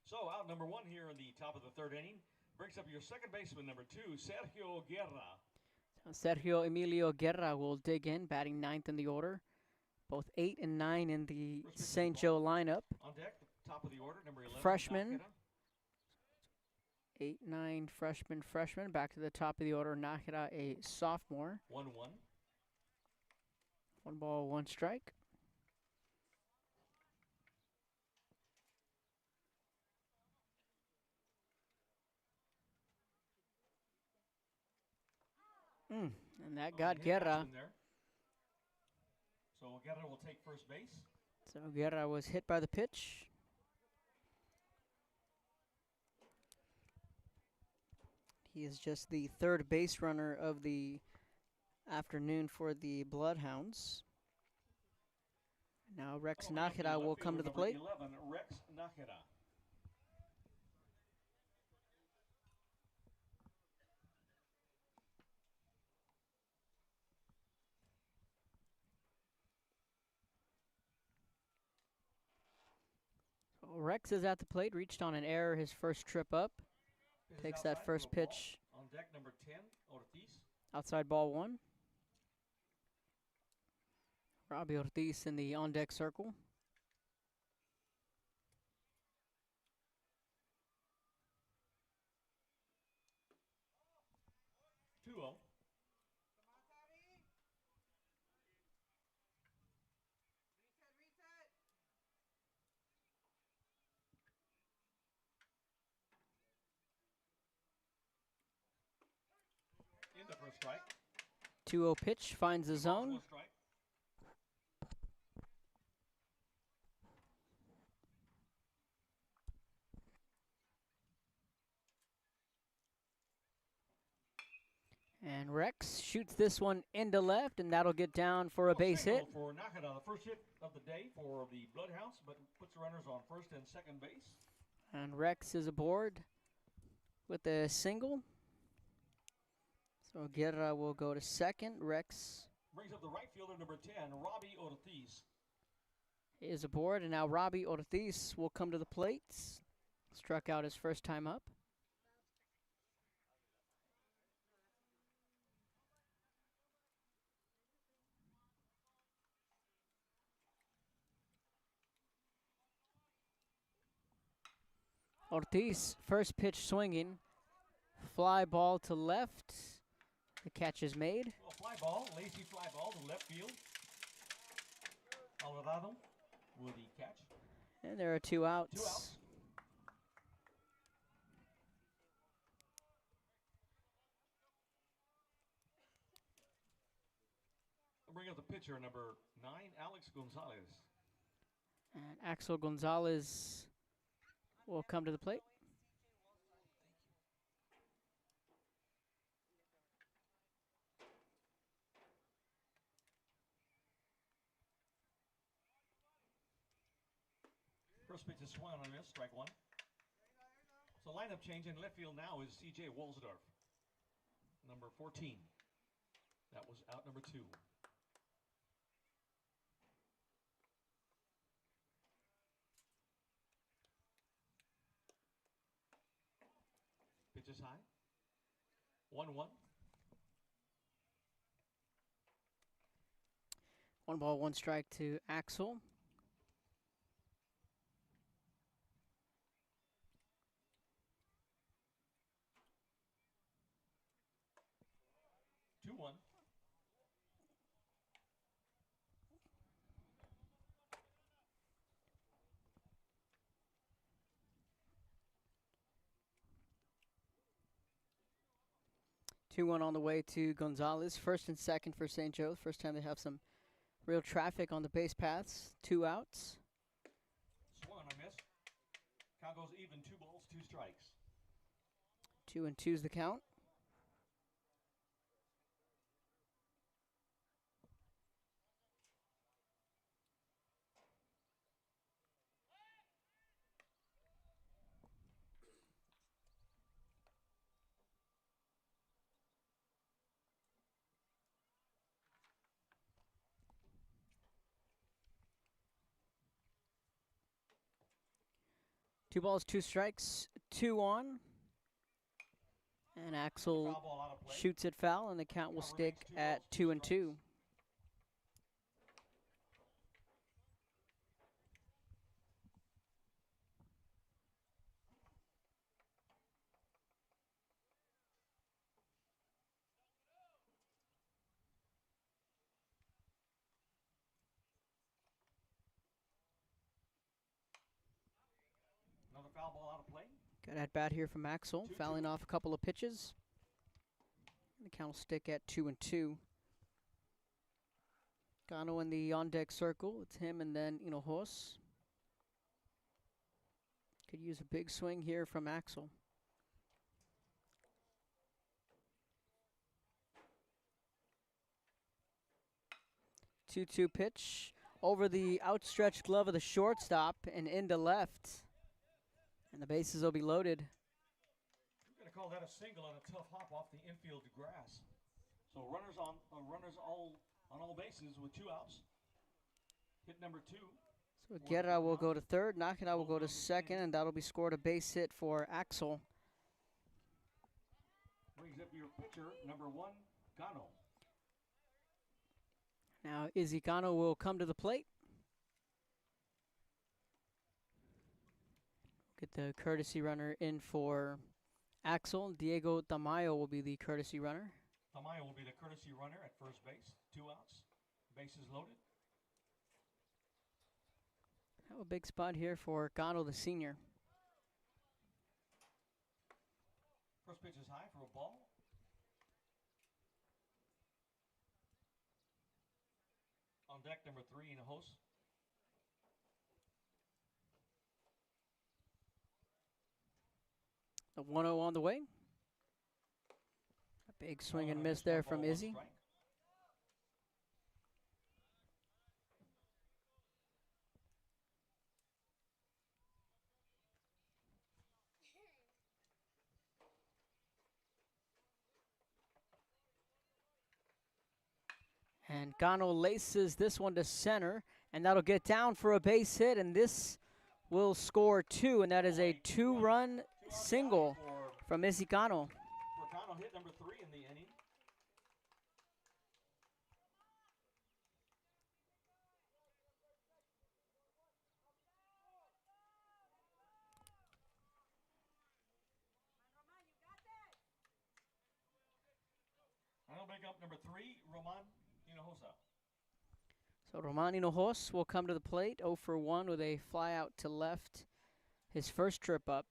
S13: So out number 1 here in the top of the third inning. Brings up your second baseman, number 2, Sergio Guerra.
S12: Sergio Emilio Guerra will dig in, batting 9th in the order. Both 8 and 9 in the St. Joe lineup.
S13: On deck, top of the order, number 11.
S12: Freshman. 8-9 freshman. Back to the top of the order, Nakira, a sophomore.
S13: 1-1.
S12: 1 ball, 1 strike. And that got Guerra.
S13: So Guerra will take first base.
S12: So Guerra was hit by the pitch. He is just the third base runner of the afternoon for the Bloodhounds. Now Rex Nakira will come to the plate.
S13: 11, Rex Nakira.
S12: Rex is at the plate, reached on an error his first trip up. Takes that first pitch.
S13: On deck, number 10, Ortiz.
S12: Outside ball 1. Robbie Ortiz in the on-deck circle. In the first strike. 2-0 pitch finds the zone. And Rex shoots this one into left, and that'll get down for a base hit.
S13: For Nakada, the first hit of the day for the Bloodhounds, but puts the runners on first and second base.
S12: And Rex is aboard with a single. So Guerra will go to second. Rex
S13: brings up the right fielder, number 10, Robbie Ortiz.
S12: Is aboard, and now Robbie Ortiz will come to the plate. Struck out his first time up. Ortiz, first pitch swinging. Fly ball to left. The catch is made.
S13: Well, fly ball, lazy fly ball to left field. Alvarado with the catch.
S12: And there are 2 outs.
S13: 2 outs. We'll bring up the pitcher, number 9, Alex Gonzalez.
S12: And Axel Gonzalez will come to the plate.
S13: First pitch is swung on this, strike 1. So lineup change in left field now is C.J. Walsdorf, number 14. That was out number 2. Pitch is high. 1-1.
S12: 1 ball, 1 strike to Axel. Two one on the way to Gonzalez. First and second for St. Joe. First time they have some real traffic on the base paths. 2 outs.
S13: Swung on a miss. Count goes even. 2 balls, 2 strikes.
S12: 2-2's the count. Two balls, 2 strikes, 2 on. And Axel shoots it foul, and the count will stick at 2-2.
S13: Another foul ball out of play.
S12: Good at bat here from Axel, fouling off a couple of pitches. And the count will stick at 2-2. Gano in the on-deck circle. It's him and then Hinojos. Could use a big swing here from Axel. 2-2 pitch over the outstretched glove of the shortstop and into left. And the bases will be loaded.
S13: We're going to call that a single and a tough hop off the infield grass. So runners on all bases with 2 outs. Hit number 2.
S12: So Guerra will go to third, Nakada will go to second, and that'll be scored a base hit for Axel.
S13: Brings up your pitcher, number 1, Gano.
S12: Now Izzy Gano will come to the plate. Get the courtesy runner in for Axel. Diego Tamayo will be the courtesy runner.
S13: Tamayo will be the courtesy runner at first base. 2 outs. Bases loaded.
S12: Have a big spot here for Gano, the senior.
S13: First pitch is high for a ball. On deck, number 3, Hinojos.
S12: The 1-0 on the way. Big swing and miss there from Izzy. And Gano laces this one to center, and that'll get down for a base hit, and this will score 2, and that is a 2-run single from Izzy Gano.
S13: Gano hit number 3 in the inning. And I'll bring up number 3, Roman Hinojosa.
S12: So Roman Hinojosa will come to the plate, 0 for 1 with a fly out to left, his first trip up.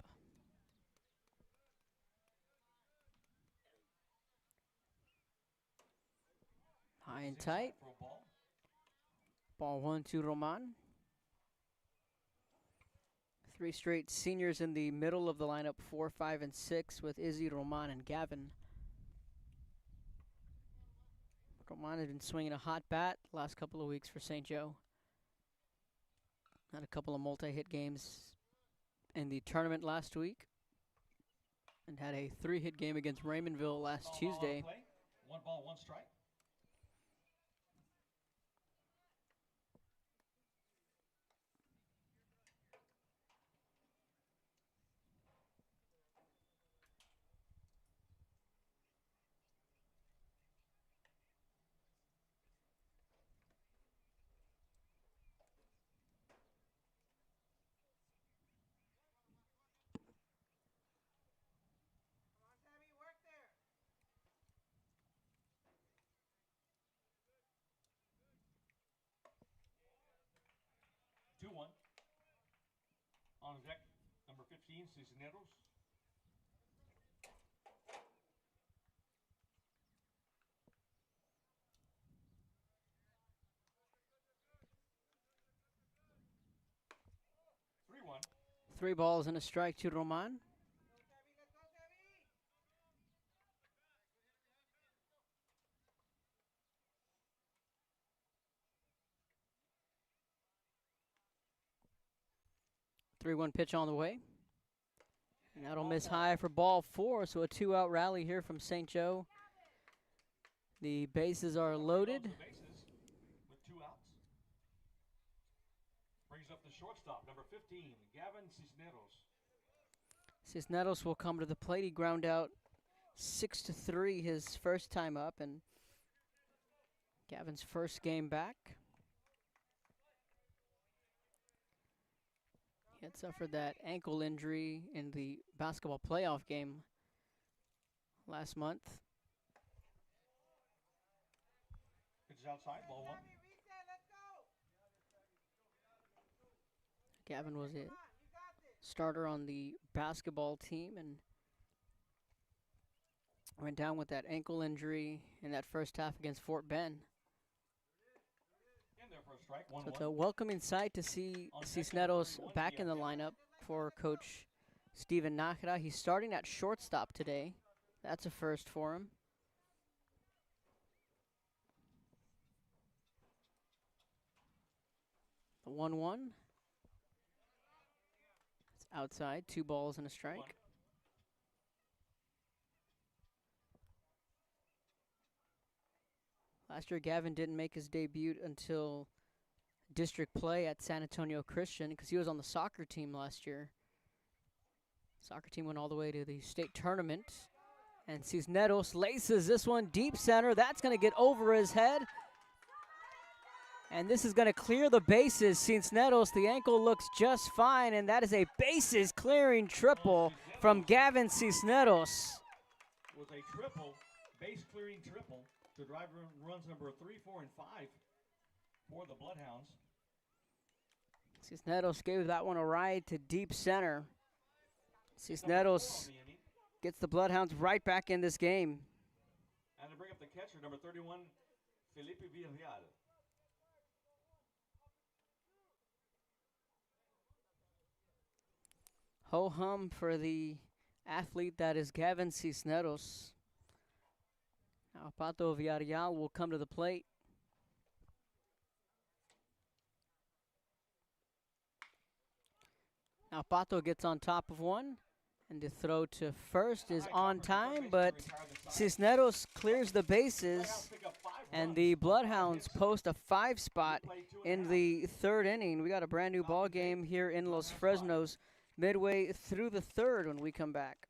S12: High and tight. Ball 1 to Roman. 3 straight seniors in the middle of the lineup, 4, 5, and 6 with Izzy, Roman, and Gavin. Roman has been swinging a hot bat last couple of weeks for St. Joe. Had a couple of multi-hit games in the tournament last week, and had a 3-hit game against Raymondville last Tuesday.
S13: 1 ball, 1 strike. On deck, number 15, Cisneros.
S12: Three balls and a strike to Roman. Three-one pitch on the way. And that'll miss high for ball 4, so a 2-out rally here from St. Joe. The bases are loaded.
S13: With 2 outs. Brings up the shortstop, number 15, Gavin Cisneros.
S12: Cisneros will come to the plate. He ground out 6-3 his first time up, and Gavin's first game back. He had suffered that ankle injury in the basketball playoff game last month.
S13: Pitches outside, ball 1.
S12: Gavin was a starter on the basketball team and went down with that ankle injury in that first half against Fort Bend. So it's a welcoming sight to see Cisneros back in the lineup for Coach Steven Nájera. He's starting at shortstop today. That's a first for him. The 1-1. It's outside, 2 balls and a strike. Last year, Gavin didn't make his debut until district play at San Antonio Christian because he was on the soccer team last year. Soccer team went all the way to the state tournament. And Cisneros laces this one deep center. That's going to get over his head. And this is going to clear the bases. Cisneros, the ankle looks just fine, and that is a bases clearing triple from Gavin Cisneros.
S13: Was a triple, base clearing triple to drive runs number 3, 4, and 5 for the Bloodhounds.
S12: Cisneros gave that one a ride to deep center. Cisneros gets the Bloodhounds right back in this game.
S13: And to bring up the catcher, number 31, Felipe Villarreal.
S12: Ho-hum for the athlete that is Gavin Cisneros. Now Pato Villarreal will come to the plate. Now Pato gets on top of one, and the throw to first is on time, but Cisneros clears the bases, and the Bloodhounds post a 5 spot in the 3rd inning. We got a brand new ball game here in Los Fresnos midway through the 3rd when we come back.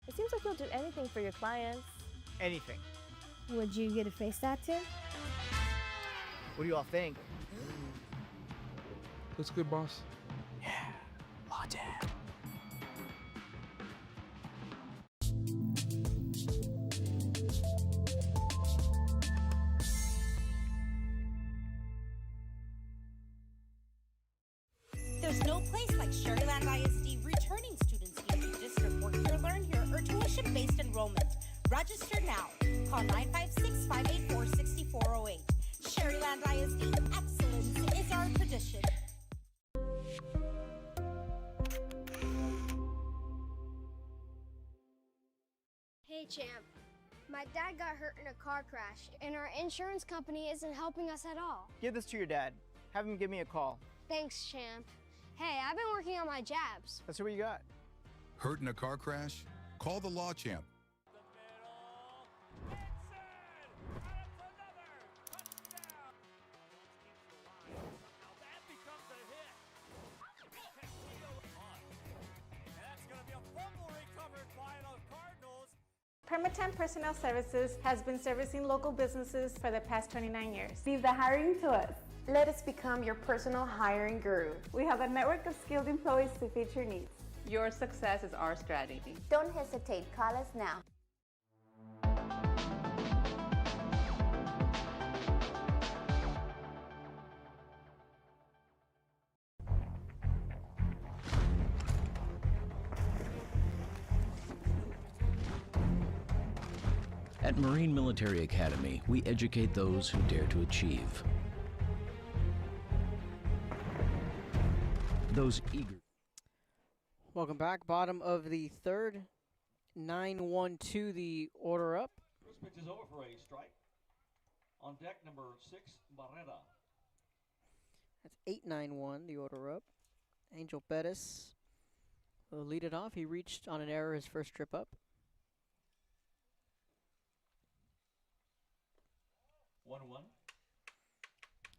S6: It seems like you'll do anything for your clients.
S4: Anything.
S6: Would you get a face tattoo?
S4: What do you all think?
S7: Looks good, boss.
S4: Yeah, Law Dad.
S14: There's no place like Sherryland ISD returning students need to district work here, learn here, or tuition-based enrollment. Register now. Call 956-584-6408. Sherryland ISD, excellence is our tradition.
S15: Hey, champ. My dad got hurt in a car crash, and our insurance company isn't helping us at all.
S4: Give this to your dad. Have him give me a call.
S15: Thanks, champ. Hey, I've been working on my jabs.
S4: Let's see what you got.
S23: Hurt in a car crash? Call the Law Champ.
S9: Permatemp Personnel Services has been servicing local businesses for the past 29 years.
S25: Leave the hiring to us.
S10: Let us become your personal hiring guru.
S25: We have a network of skilled employees to fit your needs.
S26: Your success is our strategy.
S11: Don't hesitate, call us now.
S18: At Marine Military Academy, we educate those who dare to achieve. Those eager.
S12: Welcome back. Bottom of the 3rd. 9-1-2 the order up.
S13: First pitch is over for a strike. On deck, number 6, Barrera.
S12: That's 8-9-1 the order up. Angel Bettis will lead it off. He reached on an error his first trip up.
S13: 1-1.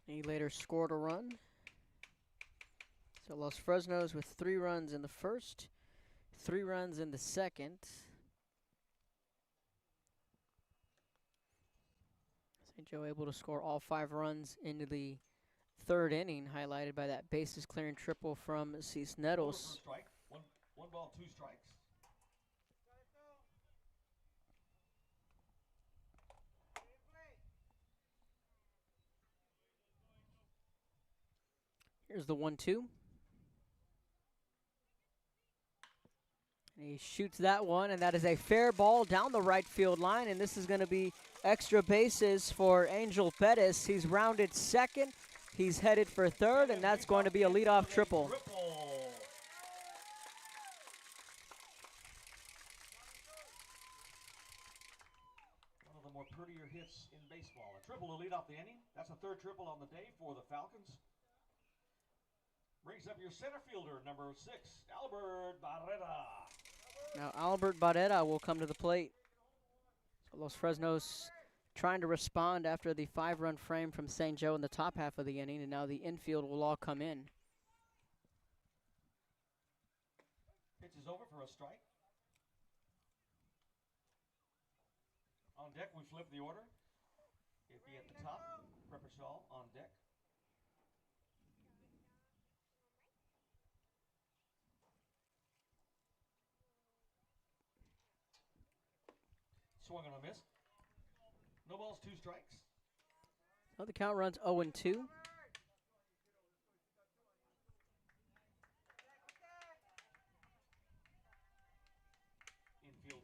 S12: He later scored a run. So Los Fresnos with 3 runs in the first, 3 runs in the second. St. Joe able to score all 5 runs into the 3rd inning, highlighted by that bases clearing triple from Cisneros.
S13: Strike. One ball, 2 strikes.
S12: Here's the 1-2. And he shoots that one, and that is a fair ball down the right field line, and this is going to be extra bases for Angel Bettis. He's rounded second. He's headed for third, and that's going to be a leadoff triple.
S13: One of the more prettier hits in baseball. A triple to lead off the inning. That's a 3rd triple on the day for the Falcons. Brings up your center fielder, number 6, Albert Barrera.
S12: Now Albert Barrera will come to the plate. So Los Fresnos trying to respond after the 5-run frame from St. Joe in the top half of the inning, and now the infield will all come in.
S13: Pitch is over for a strike. On deck, we flip the order. It'd be at the top, Preppershaw on deck. Swung and a miss. No balls, 2 strikes.
S12: So the count runs 0-2.
S13: Infield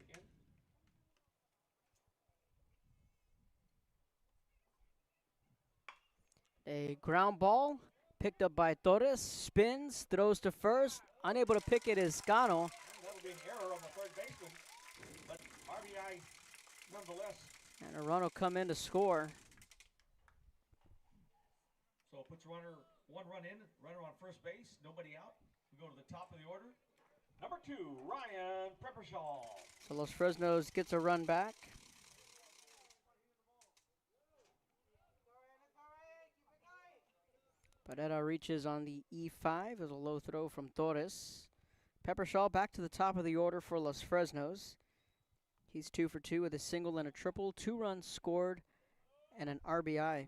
S13: in.
S12: A ground ball picked up by Torres, spins, throws to first. Unable to pick it is Cano.
S13: That would be an error on the third baseman, but RBI nonetheless.
S12: And a run will come in to score.
S13: So it puts one run in, runner on first base, nobody out. We go to the top of the order. Number 2, Ryan Peppershaw.
S12: So Los Fresnos gets a run back. Barrera reaches on the E5 as a low throw from Torres. Peppershaw back to the top of the order for Los Fresnos. He's 2 for 2 with a single and a triple, 2 runs scored, and an RBI.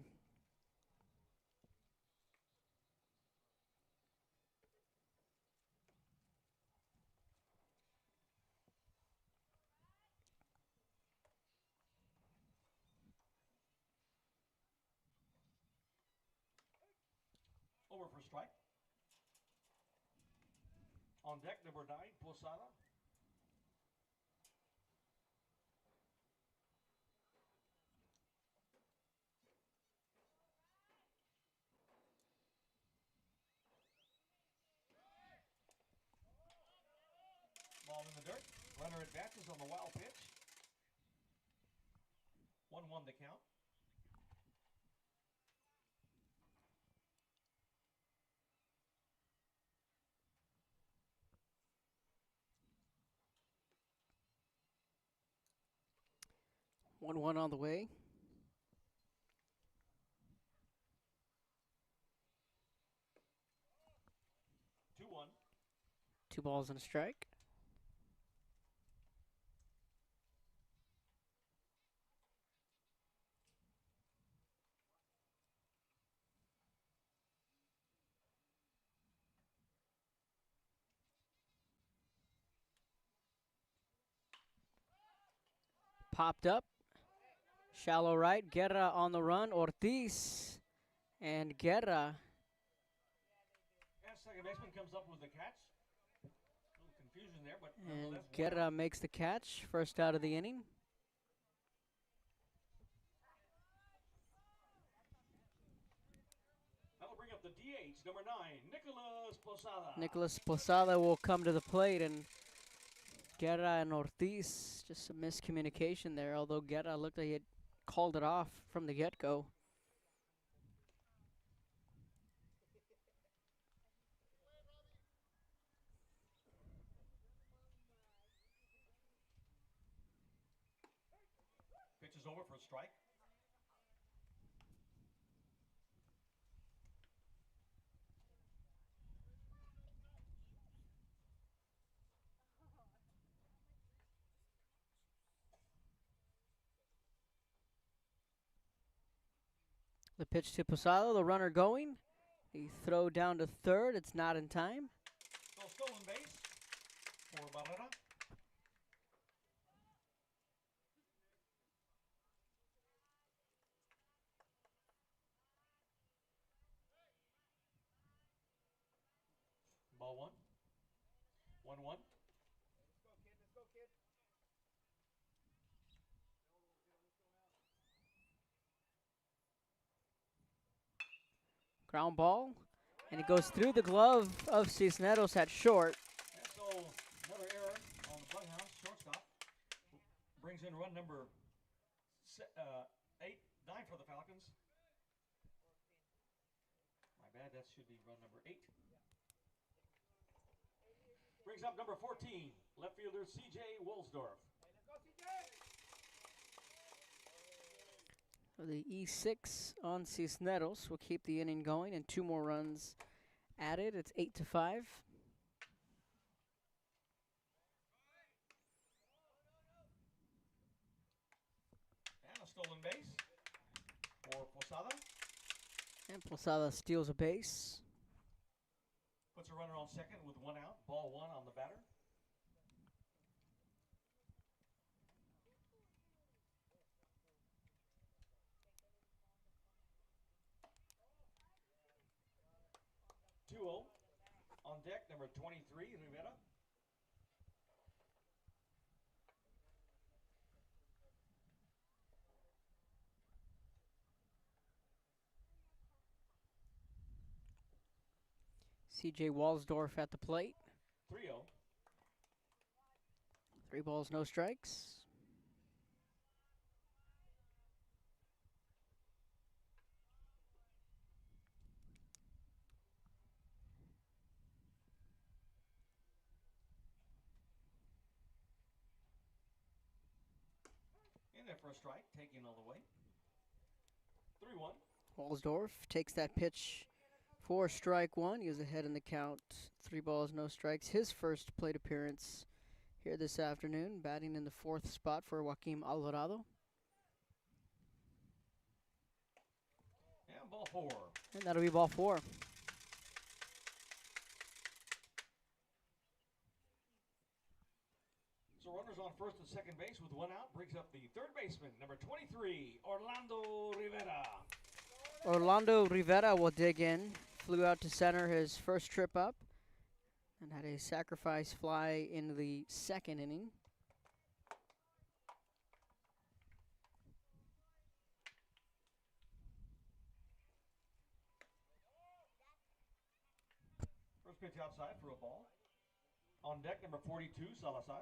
S13: Over for strike. On deck, number 9, Posada. Ball in the dirt. Runner advances on the wild pitch. 1-1 the count.
S12: One on the way.
S13: 2-1.
S12: 2 balls and a strike. Popped up. Shallow right. Guerra on the run. Ortiz. And Guerra.
S13: And second baseman comes up with the catch. A little confusion there, but
S12: And
S13: nonetheless,
S12: Guerra makes the catch. First out of the inning.
S13: That'll bring up the DH, number 9, Nicolas Posada.
S12: Nicolas Posada will come to the plate, and Guerra and Ortiz, just some miscommunication there, although Guerra looked like he had called it off from the get-go.
S13: Pitch is over for a strike.
S12: The pitch to Posada, the runner going. The throw down to third, it's not in time.
S13: So stolen base for Barrera. Ball 1. 1-1.
S12: Ground ball, and it goes through the glove of Cisneros at short.
S13: And so another error on the Bloodhounds, shortstop. Brings in run number 9 for the Falcons. My bad, that should be run number 8. Brings up number 14, left fielder C.J. Woolsdorf.
S12: The E6 on Cisneros will keep the inning going, and 2 more runs added. It's 8-5.
S13: And a stolen base for Posada.
S12: And Posada steals a base.
S13: Puts a runner on second with 1 out. Ball 1 on the batter. On deck, number 23, Rivera.
S12: C.J. Walsdorf at the plate.
S13: 3-0.
S12: 3 balls, no strikes.
S13: In there for a strike, taking all the way. 3-1.
S12: Walsdorf takes that pitch for strike one. He was ahead in the count. 3 balls, no strikes. His first plate appearance here this afternoon, batting in the 4th spot for Joaquim Alvarado.
S13: And ball 4.
S12: And that'll be ball 4.
S13: So runners on first and second base with 1 out brings up the third baseman, number 23, Orlando Rivera.
S12: Orlando Rivera will dig in. Flew out to center his first trip up and had a sacrifice fly in the 2nd inning.
S13: First pitch outside for a ball. On deck, number 42, Salazar.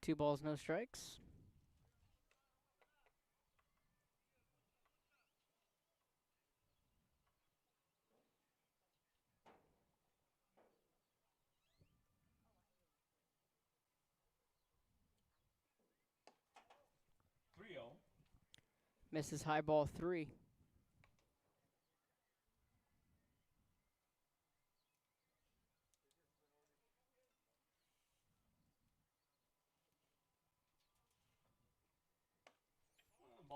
S12: Two balls, no strikes. Misses high ball 3.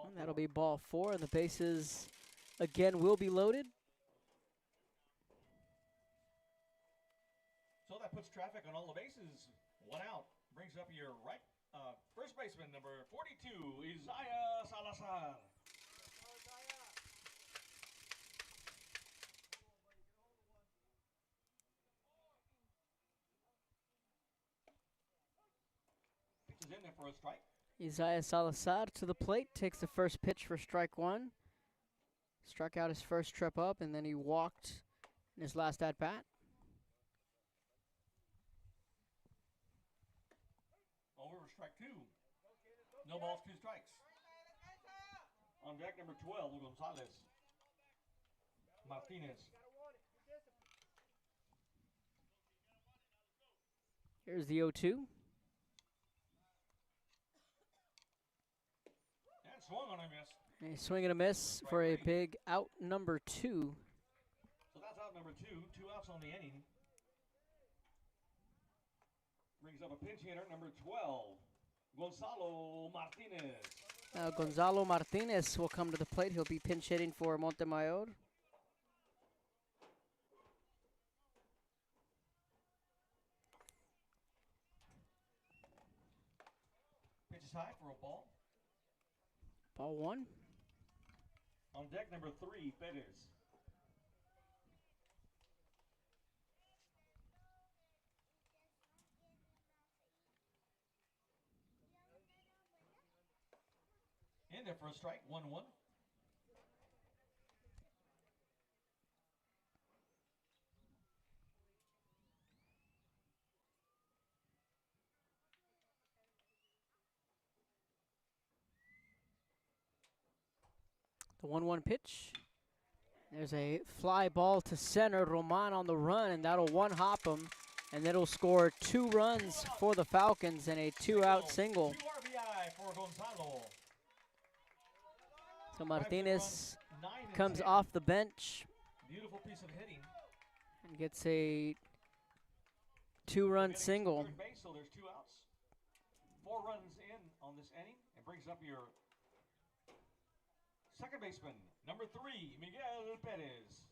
S12: And that'll be ball 4, and the bases again will be loaded.
S13: So that puts traffic on all the bases. 1 out brings up your right first baseman, number 42, Isaiah Salazar. Pitches in there for a strike.
S12: Isaiah Salazar to the plate, takes the first pitch for strike 1. Struck out his first trip up, and then he walked in his last at-bat.
S13: Over for strike 2. No balls, 2 strikes. On deck, number 12, Gonzalez Martinez.
S12: Here's the 0-2.
S13: And swung on a miss.
S12: A swing and a miss for a big out number 2.
S13: So that's out number 2. 2 outs on the inning. Brings up a pinch hitter, number 12, Gonzalo Martinez.
S12: Now Gonzalo Martinez will come to the plate. He'll be pinch hitting for Montemayor.
S13: Pitch is high for a ball.
S12: Ball 1.
S13: On deck, number 3, Perez. In there for a strike, 1-1.
S12: The 1-1 pitch. There's a fly ball to center. Roman on the run, and that'll one-hop him. And that'll score 2 runs for the Falcons and a 2-out single.
S13: 2 RBI for Gonzalo.
S12: So Martinez comes off the bench.
S13: Beautiful piece of hitting.
S12: And gets a 2-run single.
S13: Third base, so there's 2 outs. 4 runs in on this inning. It brings up your second baseman, number 3, Miguel Perez.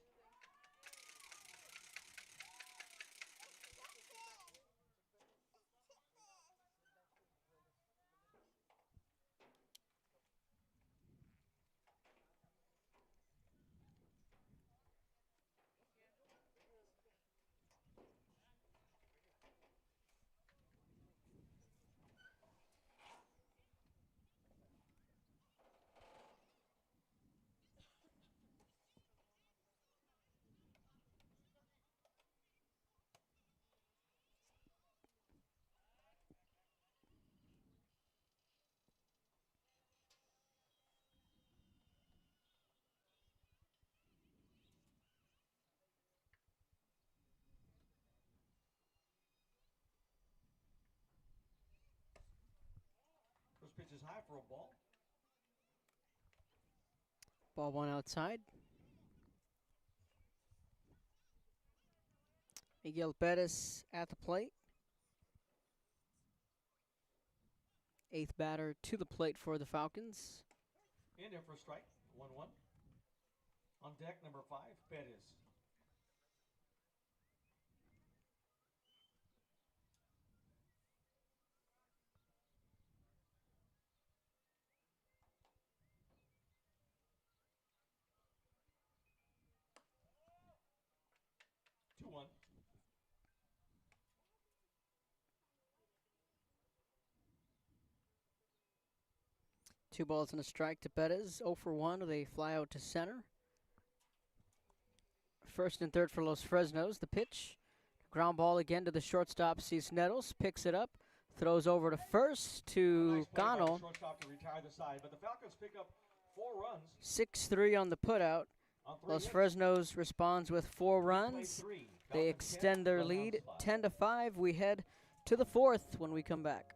S13: pitch is high for a ball.
S12: Ball one outside. Miguel Perez at the plate. 8th batter to the plate for the Falcons.
S13: In there for a strike. 1-1. On deck, number 5, Perez. One.
S12: 2 balls and a strike to Perez. 0 for 1 with a fly out to center. First and third for Los Fresnos. The pitch. Ground ball again to the shortstop, Cisneros. Picks it up. Throws over to first to Cano.
S13: Shortstop to retire the side, but the Falcons pick up 4 runs.
S12: 6-3 on the putout. Los Fresnos responds with 4 runs. They extend their lead 10-5. We head to the 4th when we come back.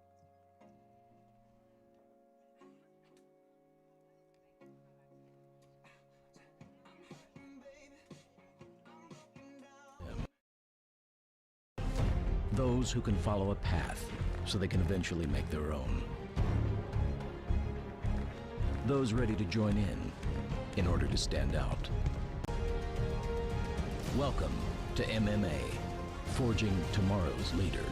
S18: Those who can follow a path so they can eventually make their own. Those ready to join in order to stand out. Welcome to MMA, forging tomorrow's leaders.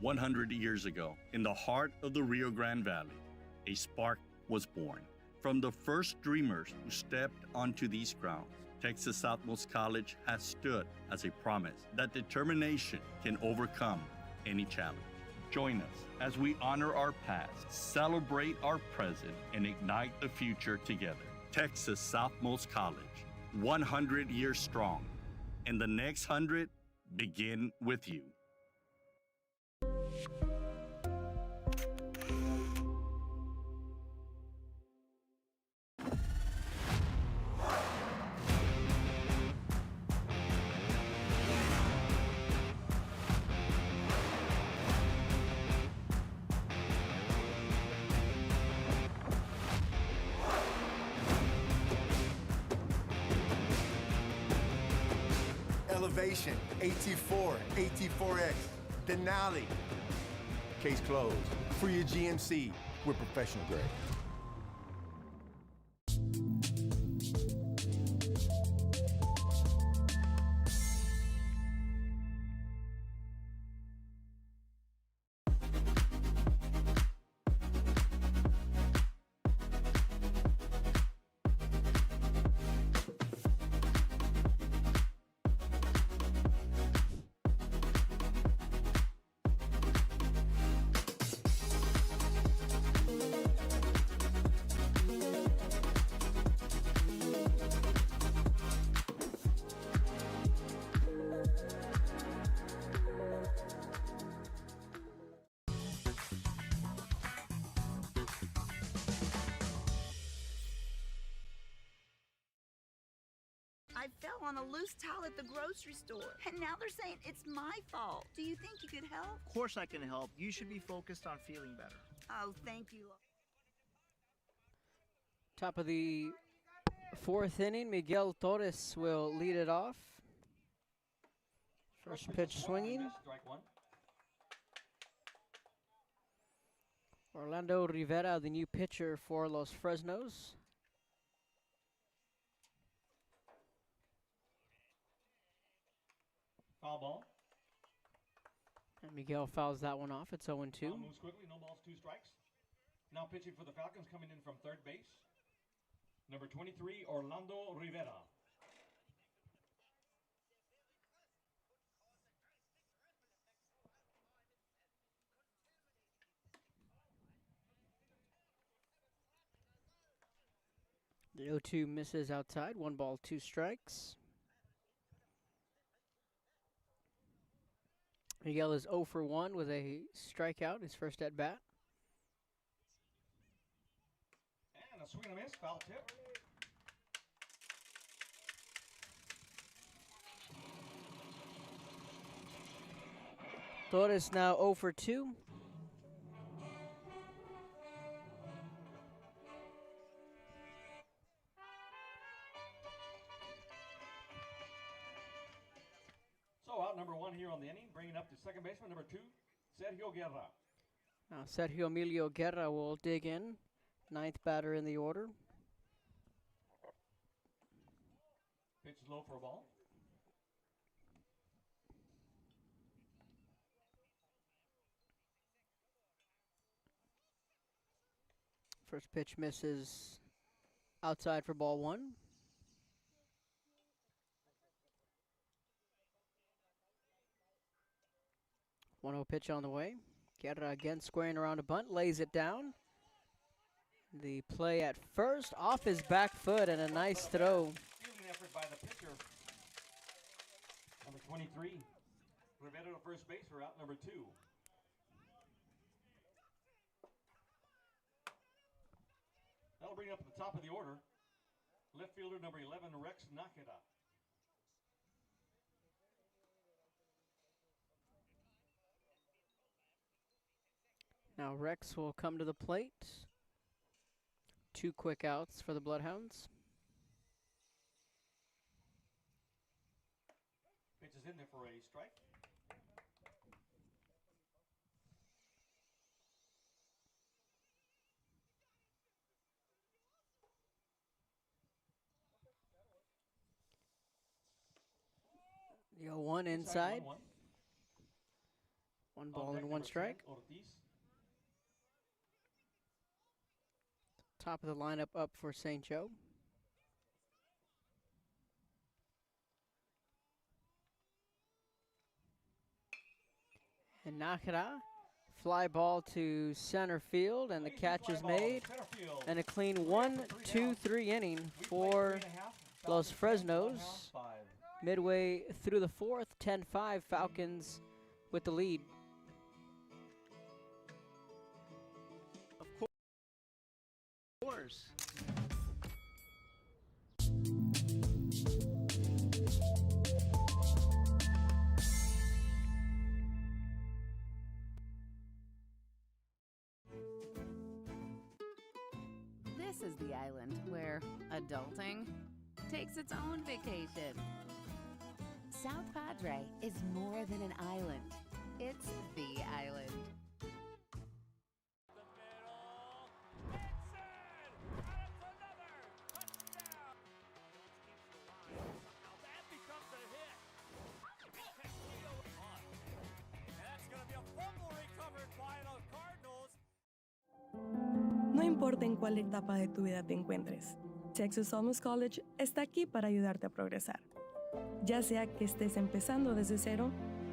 S7: "100 years ago, in the heart of the Rio Grande Valley, a spark was born. From the first dreamers who stepped onto these grounds, Texas Southmost College has stood as a promise that determination can overcome any challenge. Join us as we honor our past, celebrate our present, and ignite the future together. Texas Southmost College, 100 years strong, and the next 100 begin with you.
S2: Elevation, AT4, AT4X, Denali. Case closed. For your GMC, we're professional grade.
S8: I fell on a loose towel at the grocery store, and now they're saying it's my fault. Do you think you could help?
S17: Of course I can help. You should be focused on feeling better.
S8: Oh, thank you.
S12: Top of the 4th inning, Miguel Torres will lead it off. First pitch swinging. Orlando Rivera, the new pitcher for Los Fresnos.
S13: Foul ball.
S12: And Miguel fouls that one off. It's 0-2.
S13: Moves quickly, no balls, 2 strikes. Now pitching for the Falcons, coming in from third base. Number 23, Orlando Rivera.
S12: The 0-2 misses outside. 1 ball, 2 strikes. Miguel is 0 for 1 with a strikeout, his first at bat.
S13: And a swing and a miss, foul tip.
S12: Flores now 0 for 2.
S13: So out number 1 here on the inning, bringing up to second baseman number 2, Sergio Guerra.
S12: Now Sergio Emilio Guerra will dig in, 9th batter in the order.
S13: Pitch is low for a ball.
S12: First pitch misses outside for ball 1. 1-0 pitch on the way. Guerra again squaring around a bunt, lays it down. The play at first, off his back foot, and a nice throw.
S13: Fielding effort by the pitcher. Number 23. Rivera to first base for out number 2. That'll bring up at the top of the order. Left fielder number 11, Rex Nakeda.
S12: Now Rex will come to the plate. 2 quick outs for the Bloodhounds.
S13: Pitch is in there for a strike.
S12: The 0-1 inside.
S13: 1-1.
S12: 1 ball and 1 strike.
S13: Ortiz.
S12: Top of the lineup up for St. Joe. And Nakara, fly ball to center field, and the catch is made. And a clean 1-2-3 inning for Los Fresnos. Midway through the 4th, 10-5 Falcons with the lead.
S17: Of course.
S5: This is the island where adulting takes its own vacation. South Padre is more than an island. It's the island.
S1: No importa en cuál etapa de tu vida te encuentres, Texas Almus College está aquí para ayudarte a progresar. Ya sea que estés empezando desde cero,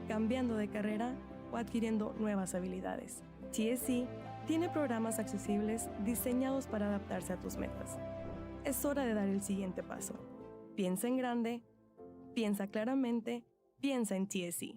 S1: cambiando de carrera o adquiriendo nuevas habilidades, TSC tiene programas accesibles diseñados para adaptarse a tus metas. Es hora de dar el siguiente paso. Piensa en grande, piensa claramente, piensa en TSC.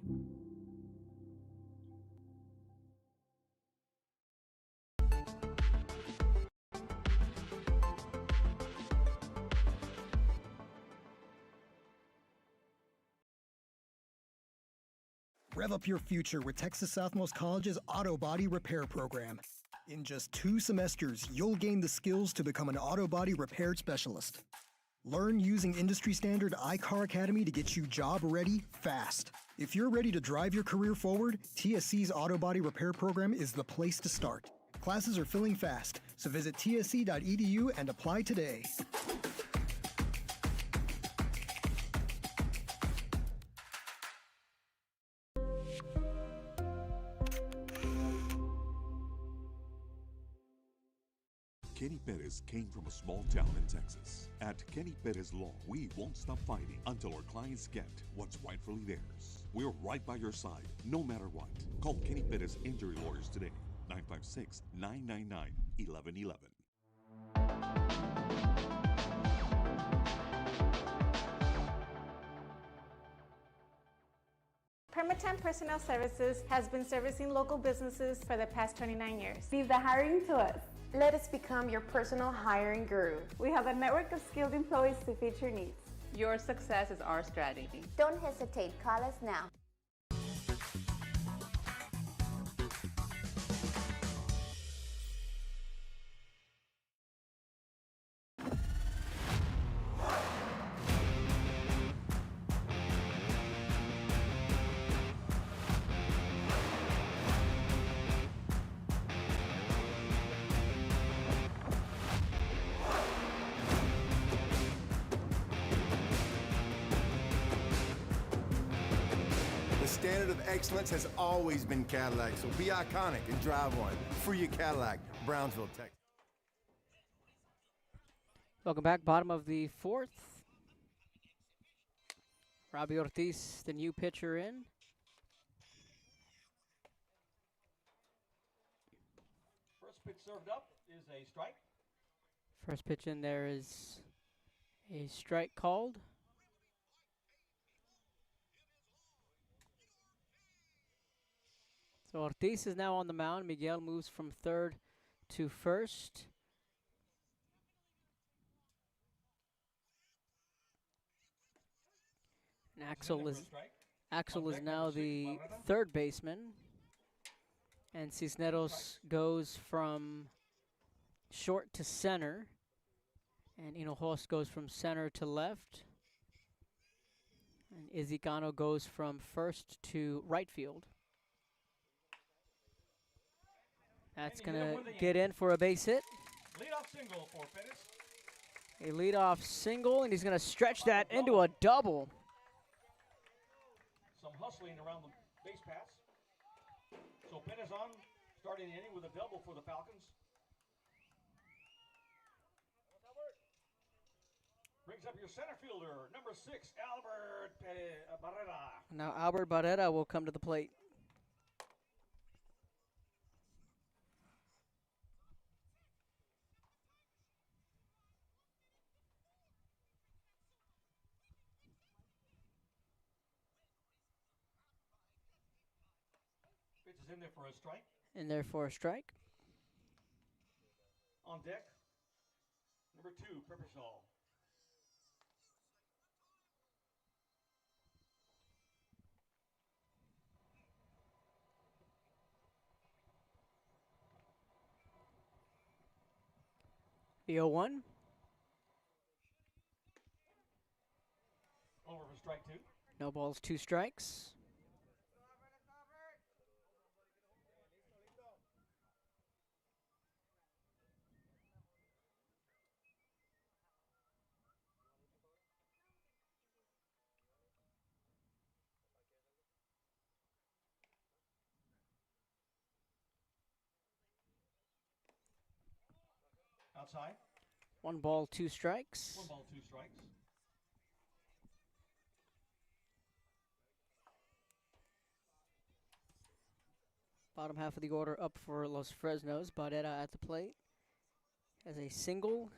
S3: Rev up your future with Texas Southmost College's Auto Body Repair Program. In just 2 semesters, you'll gain the skills to become an auto body repair specialist. Learn using industry standard iCar Academy to get you job ready fast. If you're ready to drive your career forward, TSC's Auto Body Repair Program is the place to start. Classes are filling fast, so visit tsc.edu and apply today.
S16: Kenny Perez came from a small town in Texas. At Kenny Perez Law, we won't stop fighting until our clients get what's rightfully theirs. We're right by your side, no matter what. Call Kenny Perez Injury Lawyers today, 956-999-1111.
S9: Permatemp Personnel Services has been servicing local businesses for the past 29 years.
S25: Leave the hiring to us.
S10: Let us become your personal hiring guru.
S25: We have a network of skilled employees to fit your needs.
S26: Your success is our strategy.
S11: Don't hesitate, call us now.
S2: standard of excellence has always been Cadillac, so be iconic and drive one. Free your Cadillac, Brownsville, Texas.
S12: Welcome back. Bottom of the fourth. Robbie Ortiz, the new pitcher in.
S13: First pitch served up is a strike.
S12: First pitch in there is a strike called. So Ortiz is now on the mound. Miguel moves from third to first. And Axel is now the third baseman. And Cisneros goes from short to center. And Hinojosa goes from center to left. And Izicano goes from first to right field. That's going to get in for a base hit.
S13: Leadoff single for Pettis.
S12: A leadoff single, and he's going to stretch that into a double.
S13: Some hustling around the base pass. So Pettis on, starting the inning with a double for the Falcons. Brings up your center fielder, number 6, Albert Barrera.
S12: Now Albert Barrera will come to the plate.
S13: Pitch is in there for a strike.
S12: In there for a strike.
S13: On deck, number 2, Peppersall.
S12: The 0-1.
S13: Over for strike 2.
S12: No balls, 2 strikes.
S13: Outside.
S12: 1 ball, 2 strikes.
S13: 1 ball, 2 strikes.
S12: Bottom half of the order up for Los Fresnos. Barrera at the plate has a single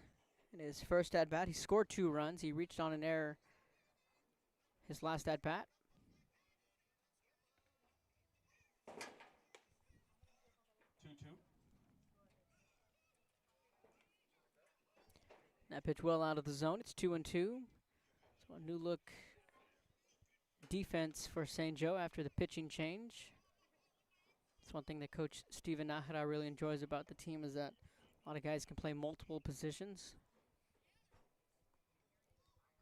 S12: in his first at-bat. He scored 2 runs. He reached on an error his last at-bat. That pitch well out of the zone. It's 2-2. So a new look defense for St. Joe after the pitching change. It's one thing that Coach Steven Nájera really enjoys about the team is that a lot of guys can play multiple positions.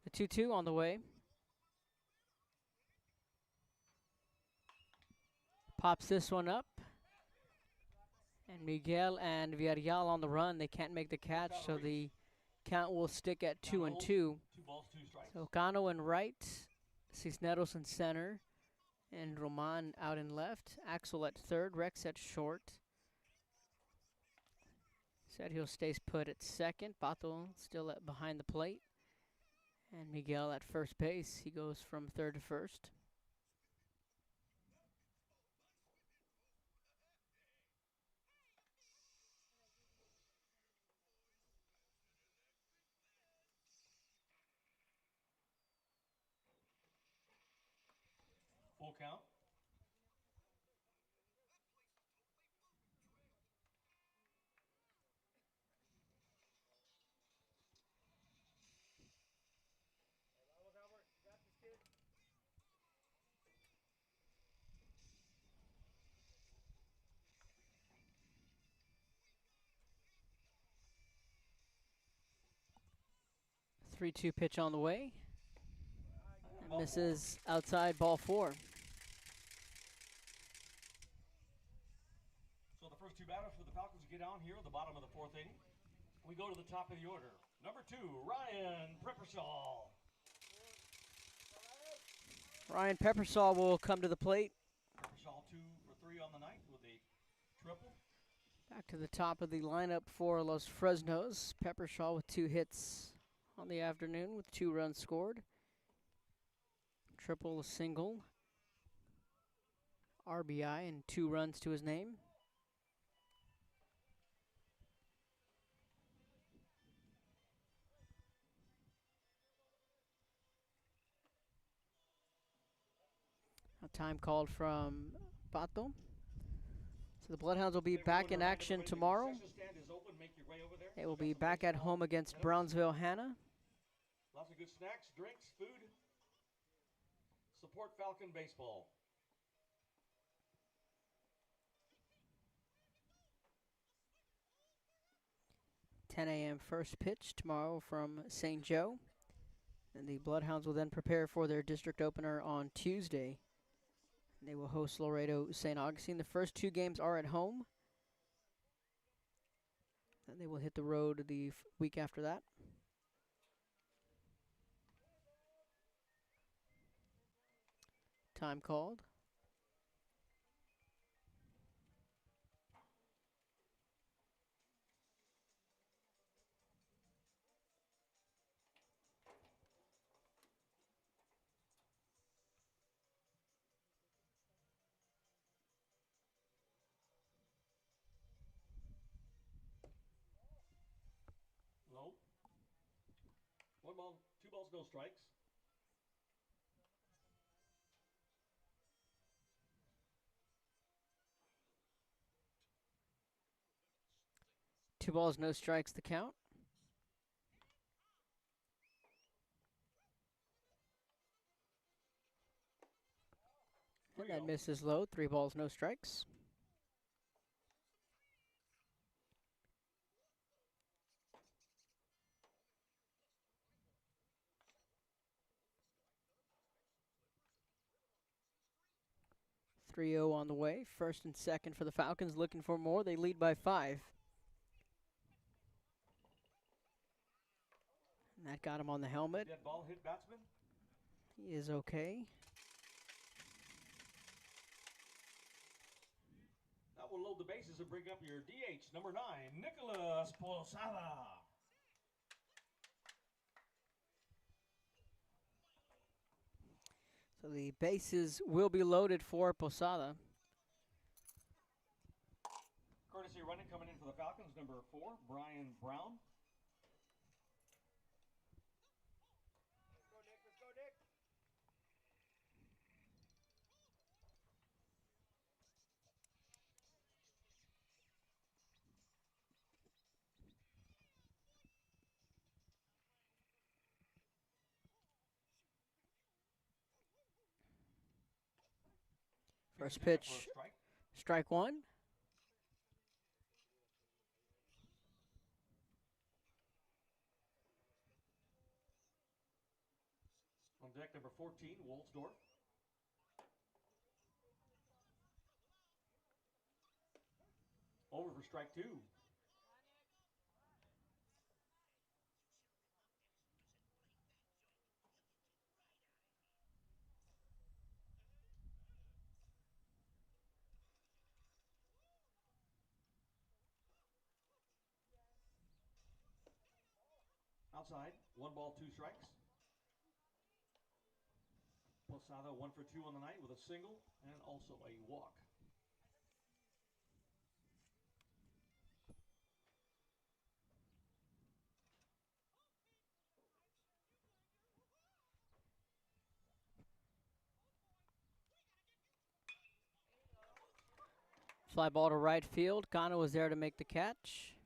S12: The 2-2 on the way. Pops this one up. And Miguel and Villarreal on the run. They can't make the catch, so the count will stick at 2-2.
S13: 2 balls, 2 strikes.
S12: So Cano in right, Cisneros in center, and Roman out in left. Axel at third, Rex at short. Sergio stays put at second. Pato still behind the plate. And Miguel at first base. He goes from third to first.
S13: Full count.
S12: Three-two pitch on the way. And misses outside, ball 4.
S13: So the first 2 batters for the Falcons get on here at the bottom of the 4th inning. We go to the top of the order. Number 2, Ryan Peppersall.
S12: Ryan Peppersall will come to the plate.
S13: Peppershaw 2 for 3 on the night with a triple.
S12: Back to the top of the lineup for Los Fresnos. Peppershaw with 2 hits on the afternoon with 2 runs scored. Triple, a single, RBI, and 2 runs to his name. A time called from Pato. So the Bloodhounds will be back in action tomorrow. They will be back at home against Brownsville Hannah.
S13: Lots of good snacks, drinks, food. Support Falcon baseball.
S12: .10 a.m. first pitch tomorrow from St. Joe. And the Bloodhounds will then prepare for their district opener on Tuesday. They will host Laredo St. Augustine. The first 2 games are at home. Then they will hit the road the week after that. Time called.
S13: Low. 1 ball, 2 balls, no strikes.
S12: Two balls, no strikes, the count. And that misses low. 3 balls, no strikes. .30 on the way. First and second for the Falcons, looking for more. They lead by 5. And that got him on the helmet.
S13: Dead ball hit batsman.
S12: He is okay.
S13: That will load the bases and bring up your DH, number 9, Nicholas Posada.
S12: So the bases will be loaded for Posada.
S13: Courtesy running coming in for the Falcons, number 4, Brian Brown. Let's go, Nick. Let's go, Nick.
S12: First pitch, strike 1.
S13: On deck, number 14, Wolfsdorf. Over for strike 2. Outside, 1 ball, 2 strikes. Posada 1 for 2 on the night with a single and also a walk.
S12: Fly ball to right field. Kano was there to make the catch.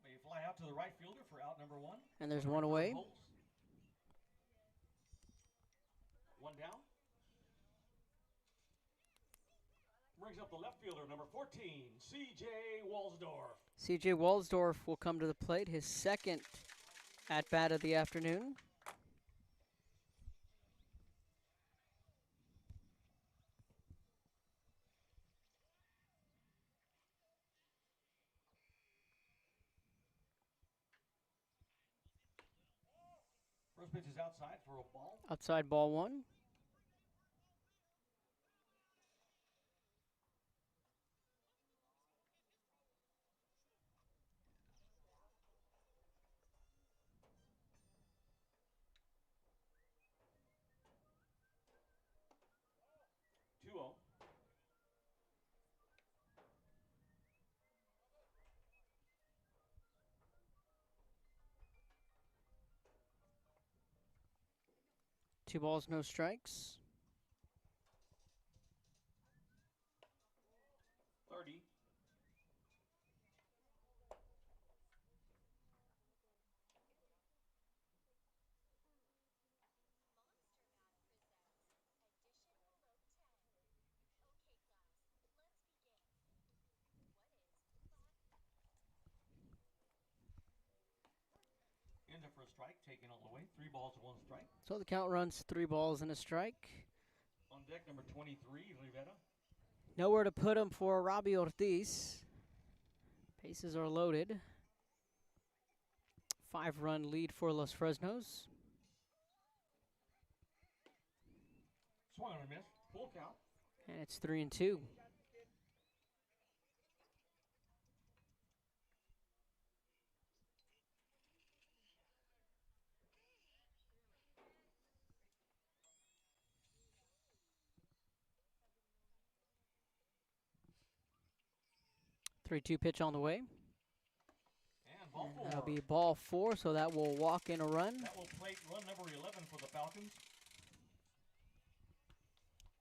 S13: They fly out to the right fielder for out number 1.
S12: And there's one away.
S13: Holtz. 1 down. Brings up the left fielder, number 14, C.J. Walsdorf.
S12: C.J. Walsdorf will come to the plate, his second at-bat of the afternoon.
S13: First pitch is outside for a ball.
S12: Outside ball 1. 2 balls, no strikes.
S13: 30. Into for a strike, taken all the way. 3 balls to 1 strike.
S12: So the count runs 3 balls and a strike.
S13: On deck, number 23, Rivera.
S12: Nowhere to put him for Robbie Ortiz. Bases are loaded. 5-run lead for Los Fresnos.
S13: Swung on a miss. Full count.
S12: And it's 3-2. Three-two pitch on the way.
S13: And ball 4.
S12: That'll be ball 4, so that will walk in a run.
S13: That will plate run number 11 for the Falcons.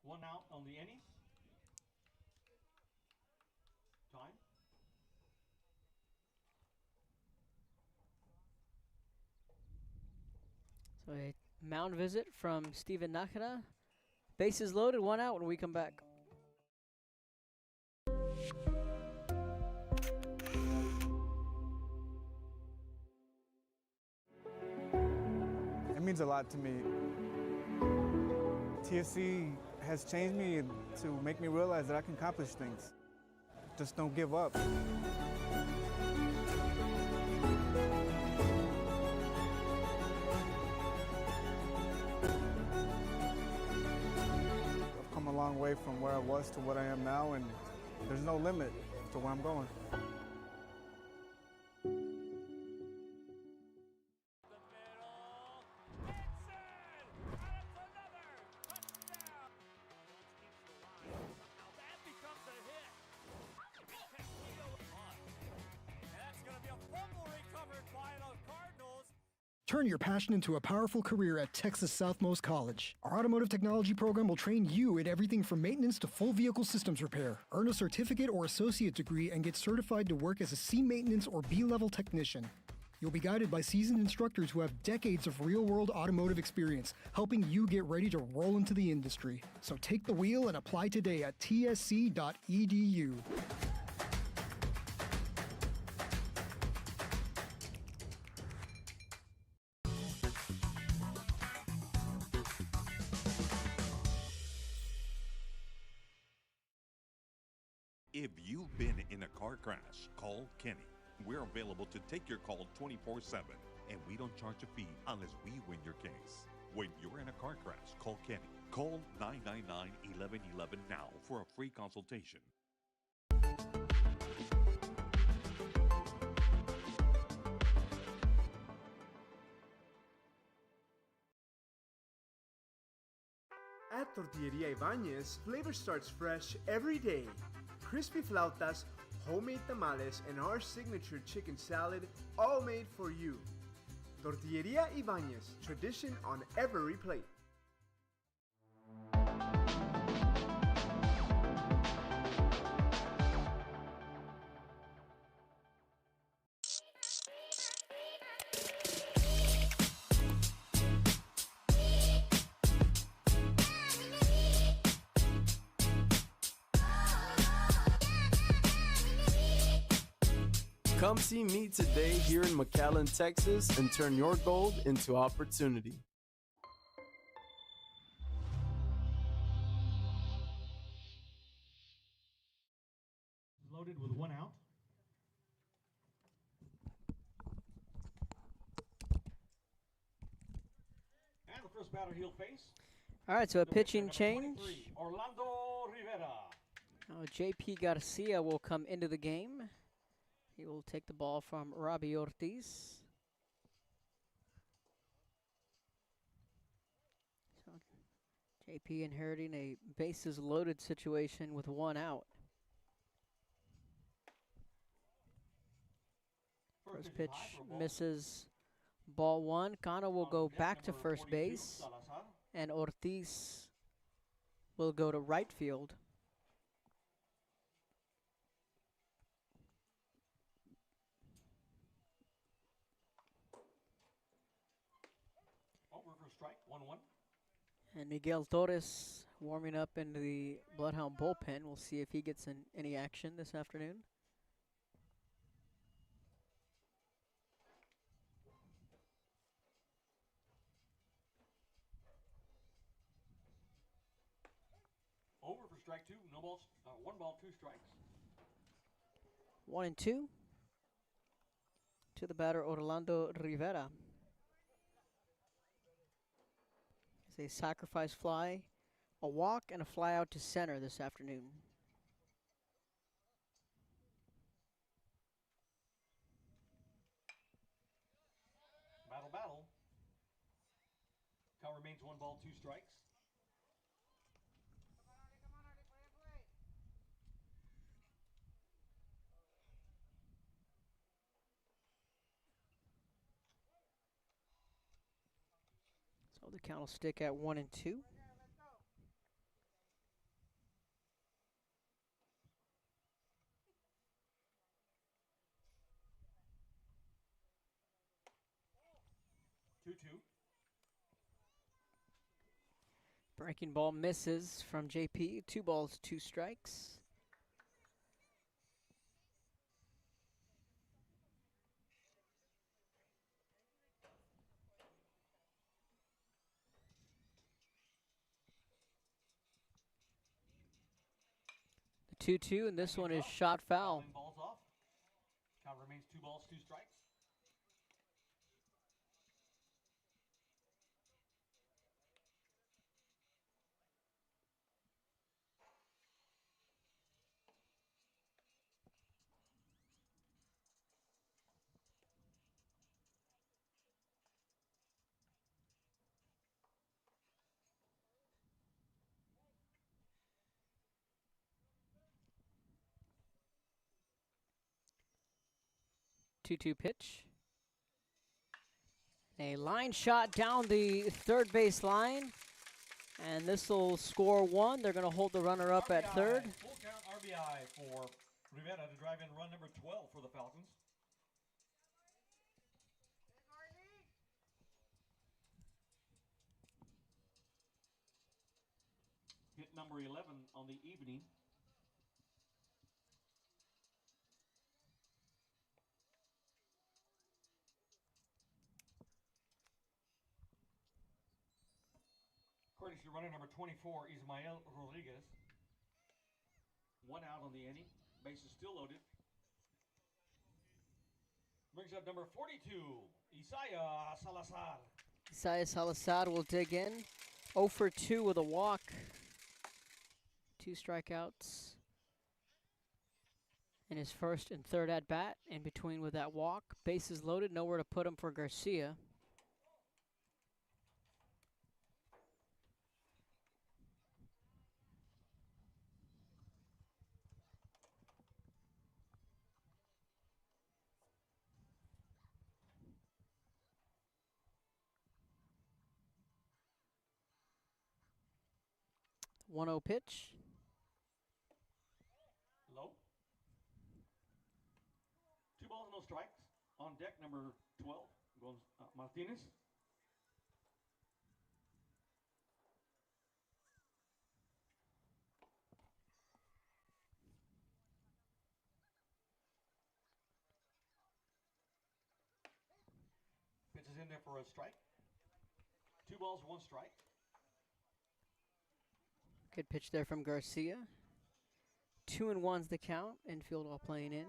S13: 1 out on the inning. Time.
S12: So a mound visit from Steven Nakara. Bases loaded, 1 out when we come back.
S6: It means a lot to me. TFC has changed me to make me realize that I can accomplish things. Just don't give up. I've come a long way from where I was to what I am now, and there's no limit to where I'm going.
S3: Turn your passion into a powerful career at Texas Southmost College. Our automotive technology program will train you in everything from maintenance to full vehicle systems repair. Earn a certificate or associate degree and get certified to work as a C maintenance or B-level technician. You'll be guided by seasoned instructors who have decades of real-world automotive experience, helping you get ready to roll into the industry. So take the wheel and apply today at tsc.edu.
S16: If you've been in a car crash, call Kenny. We're available to take your call 24/7, and we don't charge a fee unless we win your case. When you're in a car crash, call Kenny. Call 999-1111 now for a free consultation.
S19: At Tortilleria Ibañez, flavor starts fresh every day. Crispy flautas, homemade tamales, and our signature chicken salad, all made for you. Tortilleria Ibañez, tradition on every plate.
S20: Come see me today here in McAllen, Texas, and turn your gold into opportunity.
S13: Loaded with 1 out. And the first batter he'll face.
S12: All right, so a pitching change.
S13: Orlando Rivera.
S12: Now JP Garcia will come into the game. He will take the ball from Robbie Ortiz. So JP inheriting a bases loaded situation with 1 out. First pitch misses, ball 1. Cano will go back to first base. and Ortiz will go to right field.
S13: Over for strike, 1-1.
S12: And Miguel Torres warming up in the Bloodhound bullpen. We'll see if he gets any action this afternoon.
S13: Over for strike 2. No balls. 1 ball, 2 strikes.
S12: 1-2 to the batter Orlando Rivera. It's a sacrifice fly, a walk, and a fly out to center this afternoon.
S13: Battle. Count remains 1 ball, 2 strikes.
S12: So the count will stick at 1-2. Breaking ball misses from JP. 2 balls, 2 strikes. The 2-2, and this one is shot foul.
S13: Balls off. Count remains 2 balls, 2 strikes.
S12: Two pitch. A line shot down the third base line. And this will score 1. They're going to hold the runner up
S13: RBI,
S12: at third.
S13: Full count RBI for Rivera to drive in run number 12 for the Falcons. Hit number 11 on the evening. Courtesy runner number 24, Ismael Rodriguez. 1 out on the inning. Bases still loaded. Brings up number 42, Isaiah Salazar.
S12: Isaiah Salazar will dig in. 0 for 2 with a walk. 2 strikeouts. In his first and third at bat. In between with that walk. Bases loaded. Nowhere to put him for Garcia. One-zero pitch.
S13: Low. 2 balls, no strikes. On deck, number 12, Martinez. Pitches in there for a strike. 2 balls, 1 strike.
S12: Good pitch there from Garcia. 2-1's the count. Infield all playing in.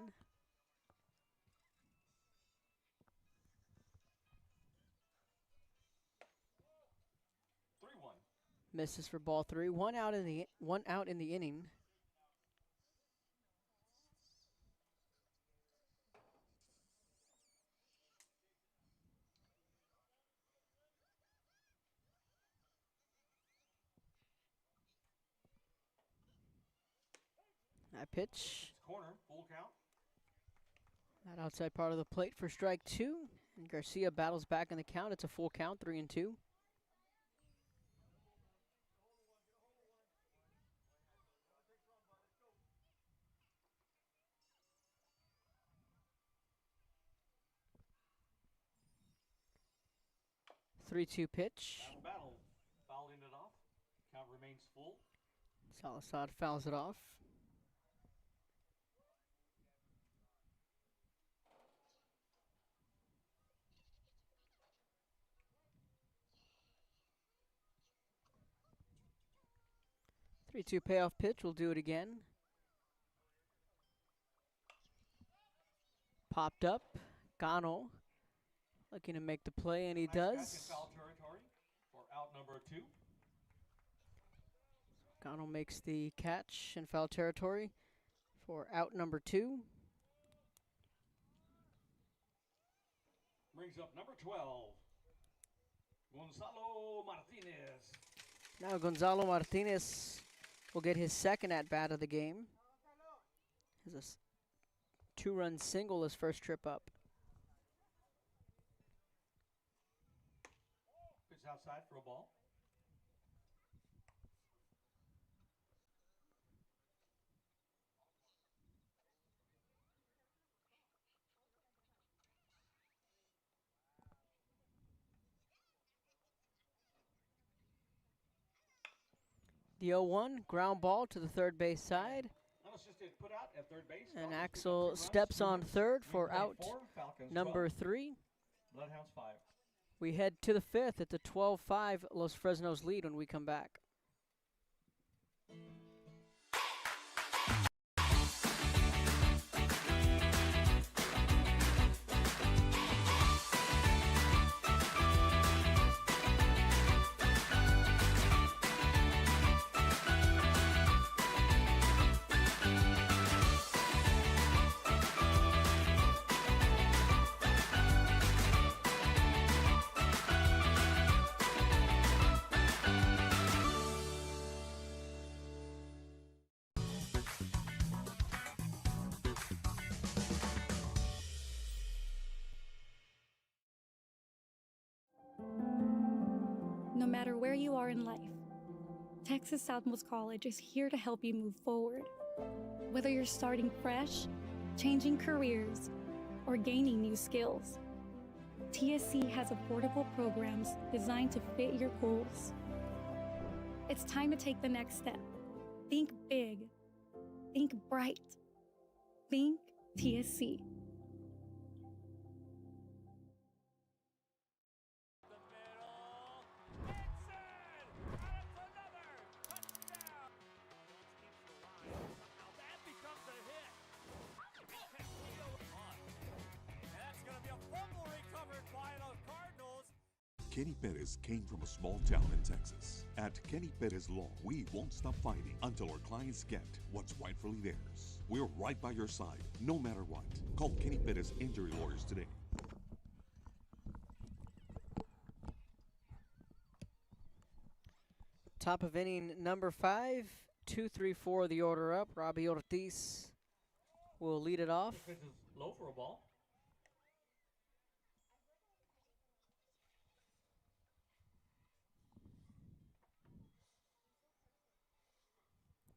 S12: Misses for ball 3. One out in the inning. That pitch.
S13: Corner, full count.
S12: That outside part of the plate for strike 2. And Garcia battles back in the count. It's a full count, 3-2. 3-2 pitch.
S13: Battle. Fouling it off. Count remains full.
S12: Salazar fouls it off. Three-two payoff pitch. We'll do it again. Popped up. Gano looking to make the play, and he does.
S13: Foul territory for out number 2.
S12: Gano makes the catch in foul territory for out number 2.
S13: Brings up number 12, Gonzalo Martinez.
S12: Now Gonzalo Martinez will get his second at-bat of the game. Has a 2-run single his first trip up.
S13: Pitch outside for a ball.
S12: The 0-1 ground ball to the third base side.
S13: Put out at third base.
S12: And Axel steps on third for out number 3.
S13: Bloodhounds 5.
S12: We head to the 5th. It's a 12-5 Los Fresnos lead when we come back.
S4: No matter where you are in life, Texas Southmost College is here to help you move forward. Whether you're starting fresh, changing careers, or gaining new skills, TSC has affordable programs designed to fit your goals. It's time to take the next step. Think big. Think bright. Think TSC.
S16: Kenny Perez came from a small town in Texas. At Kenny Perez Law, we won't stop fighting until our clients get what's rightfully theirs. We're right by your side, no matter what. Call Kenny Perez Injury Lawyers today.
S12: Top of inning number 5, 2-3-4 the order up. Robbie Ortiz will lead it off.
S13: Pitch is low for a ball.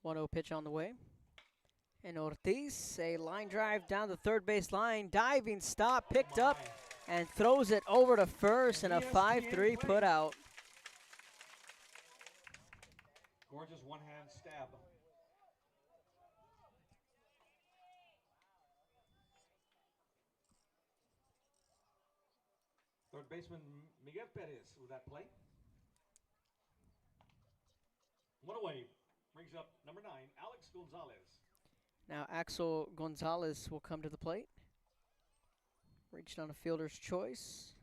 S12: One 0 pitch on the way. And Ortiz, a line drive down the third base line. Diving stop, picked up, and throws it over to first, and a 5-3 put out.
S13: Gorgeous one-hand stab. Third baseman Miguel Perez with that play. One away. Brings up number 9, Alex Gonzalez.
S12: Now Axel Gonzalez will come to the plate. Reached on a fielder's choice.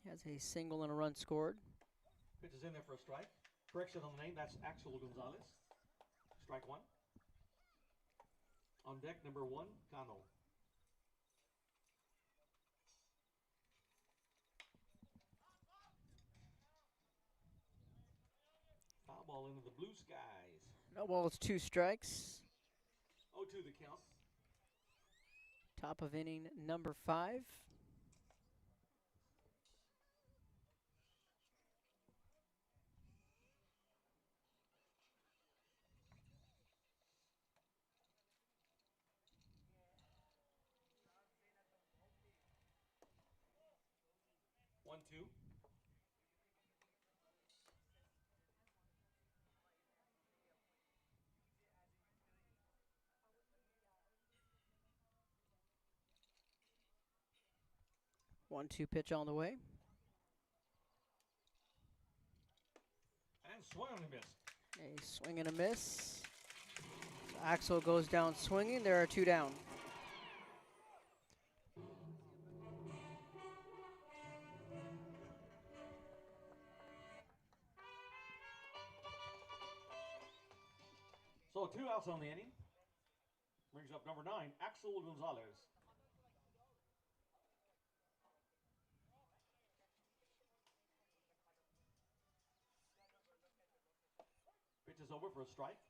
S12: He has a single and a run scored.
S13: Pitch is in there for a strike. Correction on the name, that's Axel Gonzalez. Strike 1. On deck, number 1, Cano. Foul ball into the blue skies.
S12: No balls, 2 strikes.
S13: 0-2 the count.
S12: Top of inning number 5.
S13: 1-2.
S12: One-two pitch on the way.
S13: And swing and a miss.
S12: A swing and a miss. So Axel goes down swinging. There are two down.
S13: So 2 outs on the inning. Brings up number 9, Axel Gonzalez. Pitch is over for a strike.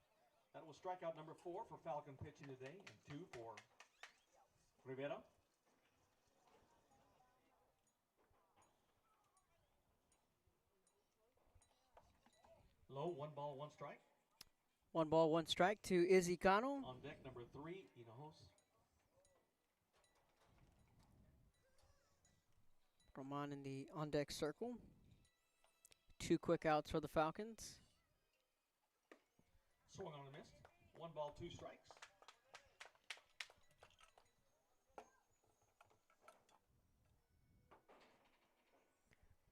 S13: That was strikeout number 4 for Falcon pitching today, and 2 for Rivera. Low, 1 ball, 1 strike.
S12: 1 ball, 1 strike to Izzy Cano.
S13: On deck, number 3, Hinojos.
S12: Roman in the on-deck circle. 2 quick outs for the Falcons.
S13: Swung on and missed. 1 ball, 2 strikes.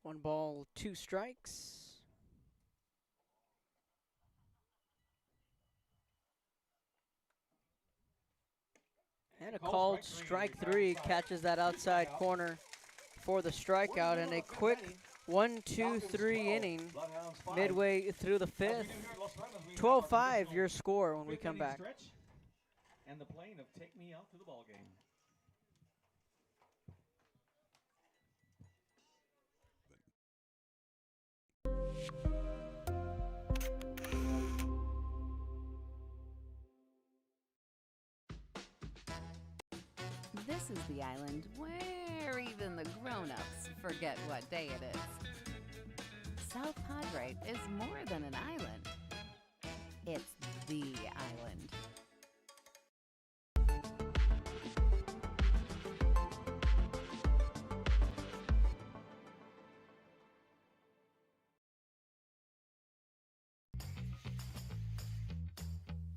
S12: One ball, 2 strikes. And a called strike 3 catches that outside corner for the strikeout, and a quick 1-2-3 inning midway through the 5th. 12-5 your score when we come back.
S13: And the plane of Take Me Out to the Ball Game.
S5: This is the island where even the grown-ups forget what day it is. South Padre is more than an island. It's the island.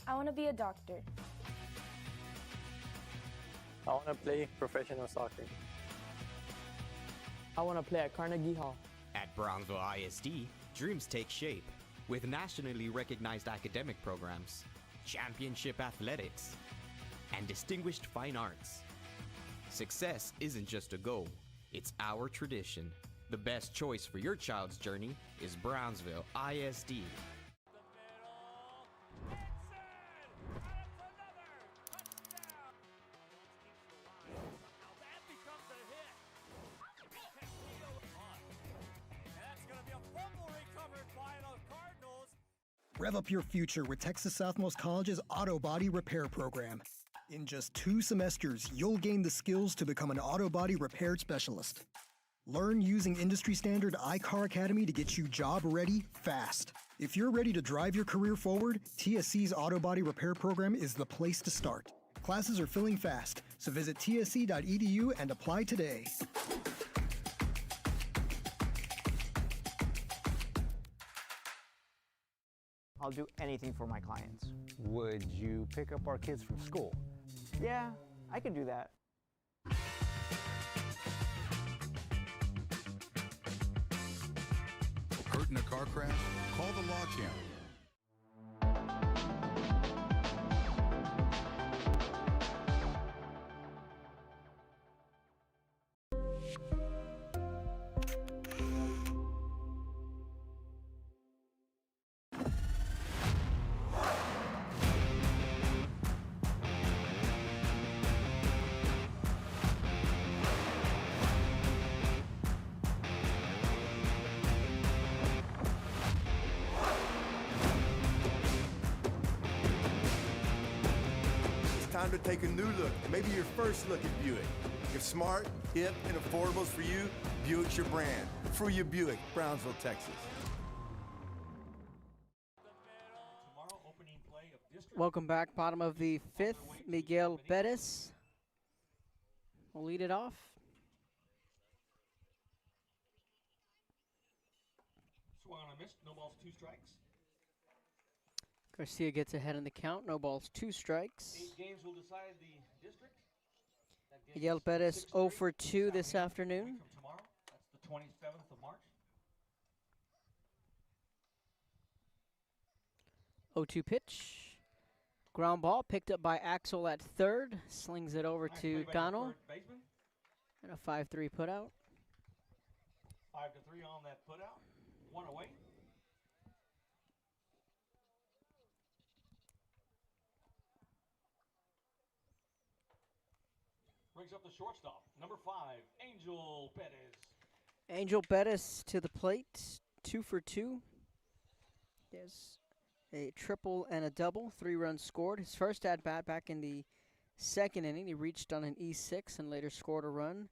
S14: I want to be a doctor.
S15: I want to play professional soccer.
S21: I want to play at Carnegie Hall.
S22: At Brownsville ISD, dreams take shape with nationally recognized academic programs, championship athletics, and distinguished fine arts. Success isn't just a goal, it's our tradition. The best choice for your child's journey is Brownsville ISD.
S3: Rev up your future with Texas Southmost College's Auto Body Repair Program. In just 2 semesters, you'll gain the skills to become an auto body repair specialist. Learn using industry standard iCar Academy to get you job ready fast. If you're ready to drive your career forward, TSC's Auto Body Repair Program is the place to start. Classes are filling fast, so visit tsc.edu and apply today.
S23: I'll do anything for my clients.
S24: Would you pick up our kids from school?
S23: Yeah, I could do that.
S27: Hurt in a car crash? Call the Law Channel.
S2: Time to take a new look, maybe your first look at Buick. If smart, hip, and affordable is for you, Buick's your brand. For your Buick, Brownsville, Texas.
S12: Welcome back, bottom of the 5th. Miguel Perez will lead it off.
S13: Swung on a miss. No balls, 2 strikes.
S12: Garcia gets ahead in the count. No balls, 2 strikes.
S13: 8 games will decide the district.
S12: Miguel Perez 0 for 2 this afternoon.
S13: From tomorrow. That's the 27th of March.
S12: 0-2 pitch. Ground ball picked up by Axel at third. Slings it over to Cano. And a 5-3 put out.
S13: 5-3 on that put out. 1 away. Brings up the shortstop, number 5, Angel Perez.
S12: Angel Perez to the plate, 2 for 2. There's a triple and a double, 3 runs scored. His first at-bat back in the second inning, he reached on an E6 and later scored a run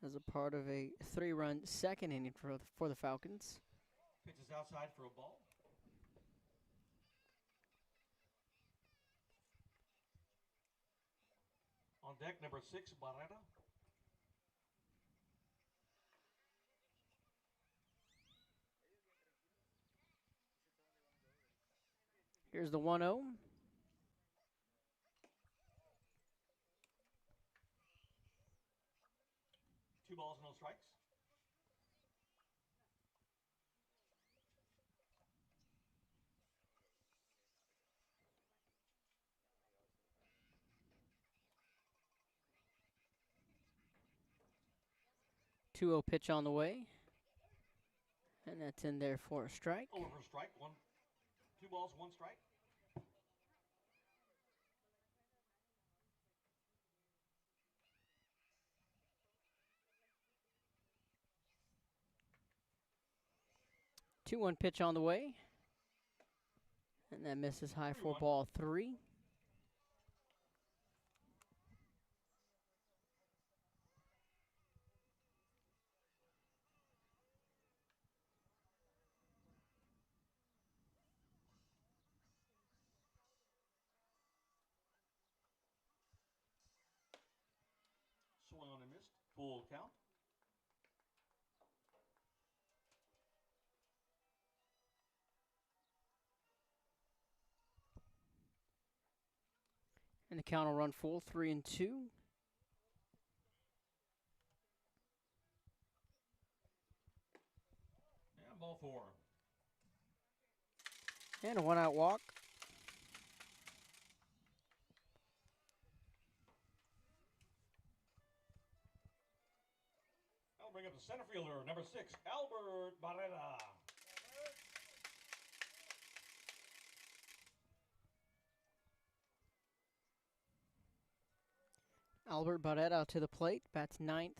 S12: as a part of a 3-run second inning for the Falcons.
S13: Pitches outside for a ball. On deck, number 6, Barrera.
S12: Here's the 1-0.
S13: 2 balls, no strikes.
S12: Two 2-0 pitch on the way. And that's in there for a strike.
S13: Over for a strike. 2 balls, 1 strike.
S12: Two 2-1 pitch on the way. And that misses high for ball 3.
S13: Swung on and missed. Full count.
S12: And the count will run full, 3-2.
S13: And ball 4.
S12: And a 1-out walk.
S13: I'll bring up the center fielder, number 6, Albert Barrera.
S12: Albert Barrera to the plate, bats 9th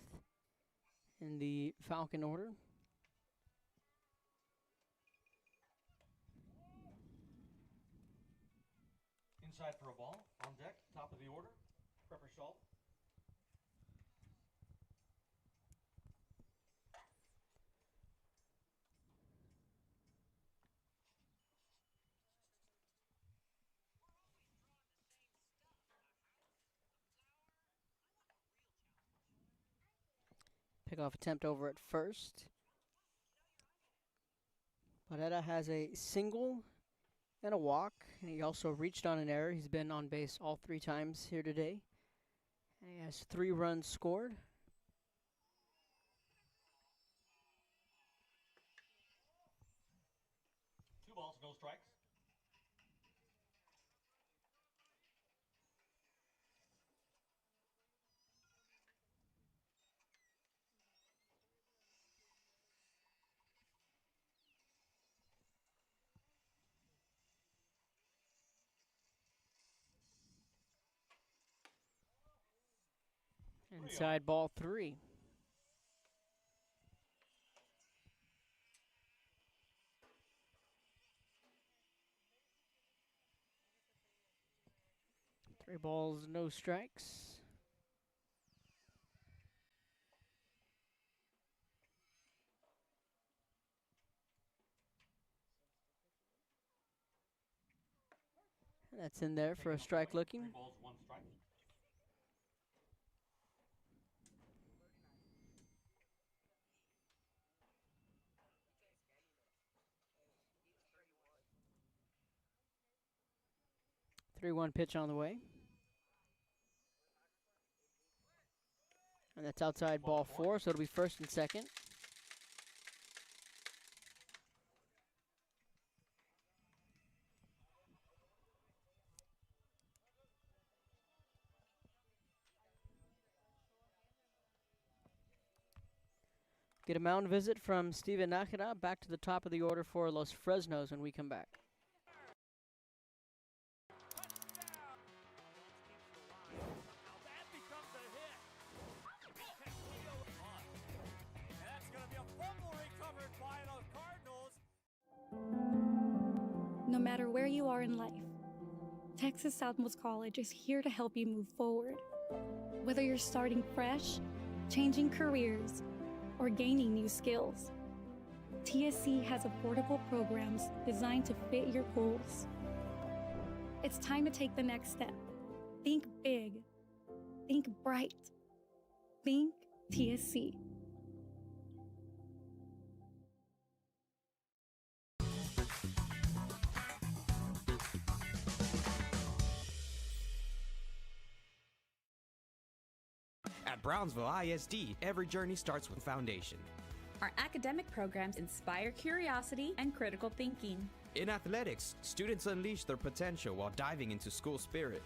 S12: in the Falcon order.
S13: Inside for a ball. On deck, top of the order, Prepper Schall.
S12: Pickoff attempt over at first. Barrera has a single and a walk. And he also reached on an error. He's been on base all 3 times here today. And he has 3 runs scored.
S13: Two balls, no strikes.
S12: Inside ball 3. Three balls, no strikes. And that's in there for a strike looking.
S13: 3 balls, 1 strike.
S12: 3-1 pitch on the way. And that's outside ball 4, so it'll be first and second. Get a mound visit from Steven Nakara. Back to the top of the order for Los Fresnos when we come back.
S4: No matter where you are in life, Texas Southmost College is here to help you move forward. Whether you're starting fresh, changing careers, or gaining new skills, TSC has affordable programs designed to fit your goals. It's time to take the next step. Think big. Think bright. Think TSC.
S22: At Brownsville ISD, every journey starts with foundation.
S1: Our academic programs inspire curiosity and critical thinking.
S22: In athletics, students unleash their potential while diving into school spirit.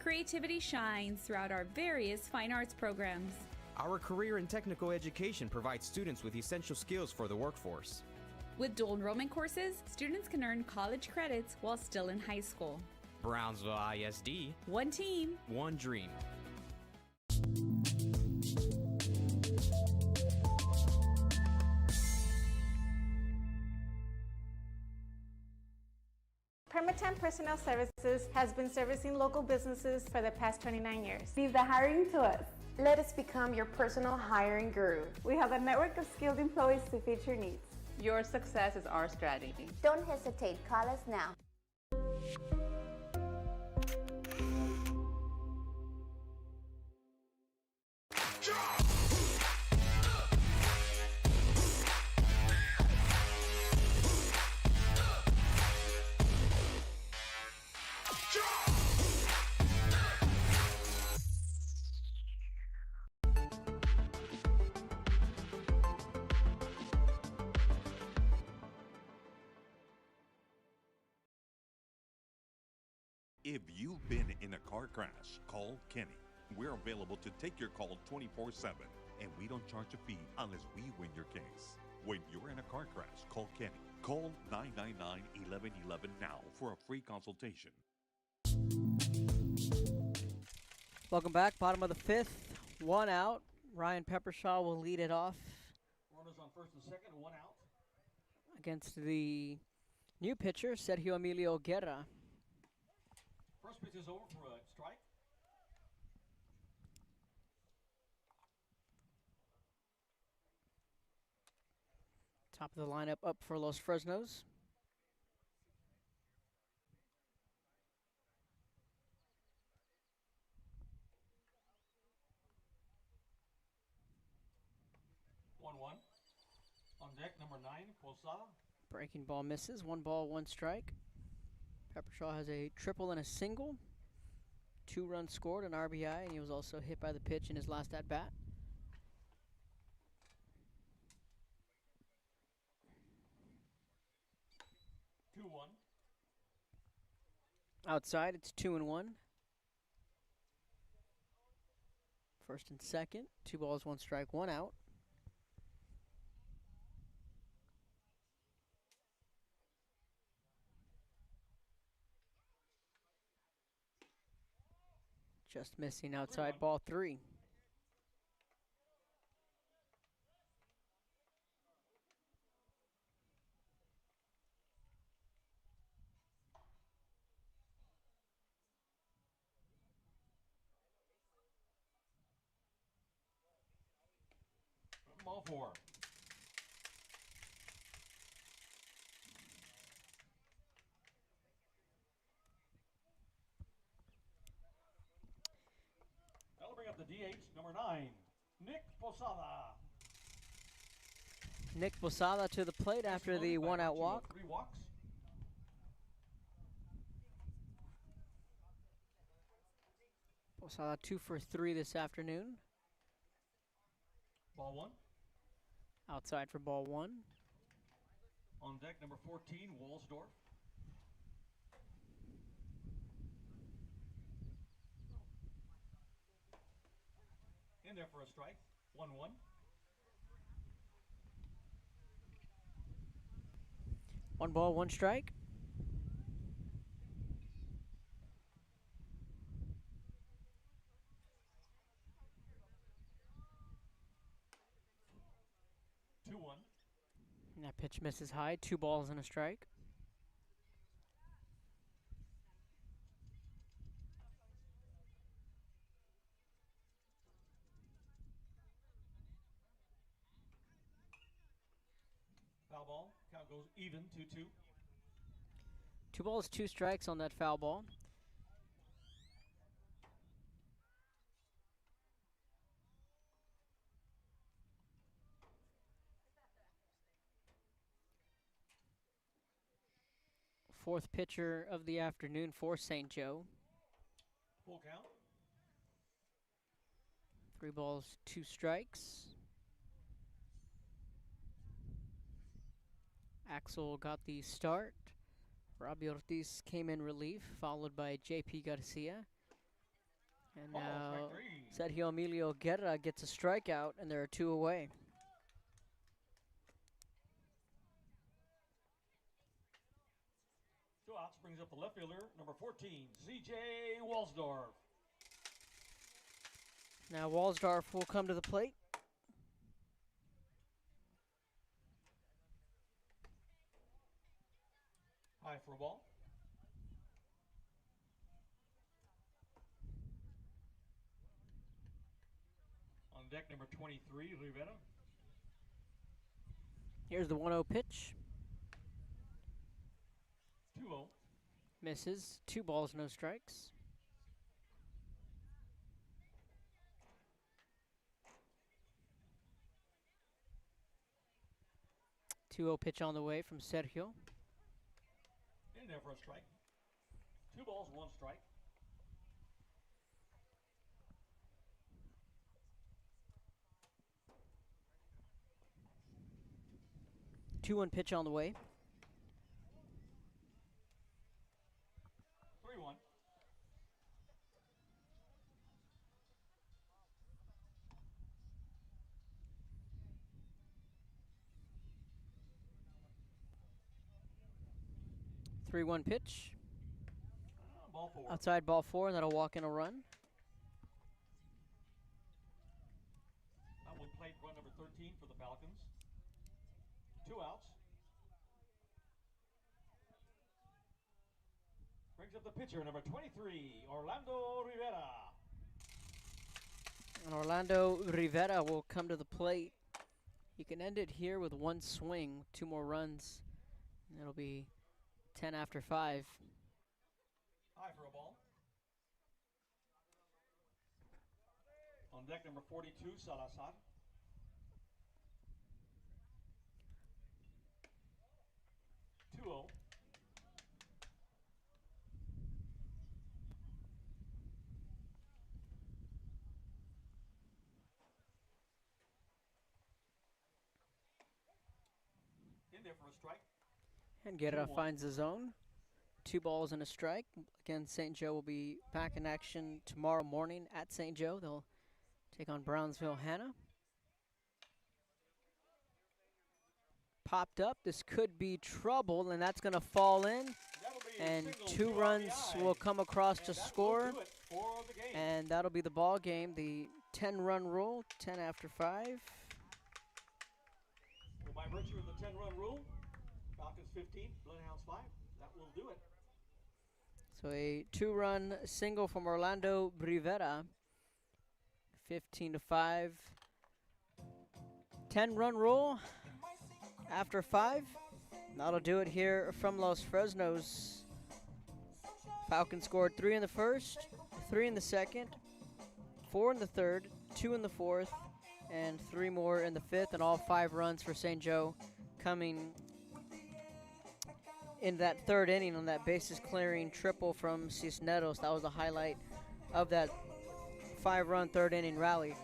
S1: Creativity shines throughout our various fine arts programs.
S22: Our career and technical education provides students with essential skills for the workforce.
S1: With dual enrollment courses, students can earn college credits while still in high school.
S22: Brownsville ISD.
S1: One team.
S22: One dream.
S9: Permatemp Personnel Services has been servicing local businesses for the past 29 years.
S25: Leave the hiring to us.
S10: Let us become your personal hiring guru.
S25: We have a network of skilled employees to fit your needs.
S26: Your success is our strategy.
S11: Don't hesitate, call us now.
S16: If you've been in a car crash, call Kenny. We're available to take your call 24/7, and we don't charge a fee unless we win your case. When you're in a car crash, call Kenny. Call 999-1111 now for a free consultation.
S12: Welcome back. Bottom of the 5th. 1 out. Ryan Peppershaw will lead it off.
S13: Runners on first and second, 1 out.
S12: Against the new pitcher, Sergio Emilio Guerra.
S13: First pitch is over for a strike.
S12: Top of the lineup up for Los Fresnos.
S13: On deck, number 9, Posada.
S12: Breaking ball misses. 1 ball, 1 strike. Peppershaw has a triple and a single. 2 runs scored, an RBI, and he was also hit by the pitch in his last at-bat. Outside, it's 2-1. First and second, 2 balls, 1 strike, 1 out. Just missing outside ball 3.
S13: Ball 4. That'll bring up the DH, number 9, Nick Posada.
S12: Nick Posada to the plate after the 1-out walk.
S13: 3 walks.
S12: Saw 2 for 3 this afternoon.
S13: Ball 1.
S12: Outside for ball 1.
S13: On deck, number 14, Walsdorf. In there for a strike. 1-1.
S12: 1 ball, 1 strike. And that pitch misses high. 2 balls and a strike.
S13: Foul ball. Count goes even, 2-2.
S12: 2 balls, 2 strikes on that foul ball. Fourth pitcher of the afternoon for St. Joe.
S13: Full count.
S12: 3 balls, 2 strikes. Axel got the start. Robbie Ortiz came in relief, followed by J.P. Garcia. And now Sergio Emilio Guerra gets a strikeout, and there are 2 away.
S13: Outs brings up the left fielder, number 14, C.J. Walsdorf.
S12: Now Walsdorf will come to the plate.
S13: High for a ball. On deck, number 23, Rivera.
S12: Here's the 1-0 pitch.
S13: 2-0.
S12: Misses. 2 balls, no strikes. Two-0 pitch on the way from Sergio.
S13: In there for a strike. 2 balls, 1 strike.
S12: Two-one pitch on the way.
S13: 3-1.
S12: Three-one pitch.
S13: Ball 4.
S12: Outside ball 4, and that'll walk in a run.
S13: That would plate run number 13 for the Falcons. 2 outs. Brings up the pitcher, number 23, Orlando Rivera.
S12: And Orlando Rivera will come to the plate. He can end it here with 1 swing, 2 more runs. And it'll be 10 after 5.
S13: High for a ball. On deck, number 42, Salazar. Two-0. In there for a strike.
S12: And Guerra finds the zone. 2 balls and a strike. Again, St. Joe will be back in action tomorrow morning at St. Joe. They'll take on Brownsville Hannah. Popped up. This could be trouble, and that's going to fall in. And 2 runs will come across to score. And that'll be the ball game. The 10-run rule, 10 after 5.
S13: Well, by virtue of the 10-run rule, Falcons 15, Bloodhounds 5. That will do it.
S12: So a 2-run single from Orlando Rivera. 15-5. 10-run rule after 5. That'll do it here from Los Fresnos. Falcons scored 3 in the first, 3 in the second, 4 in the third, 2 in the fourth, and 3 more in the fifth, and all 5 runs for St. Joe coming in that 3rd inning on that bases clearing triple from Cisneros. That was the highlight of that 5-run third inning rally.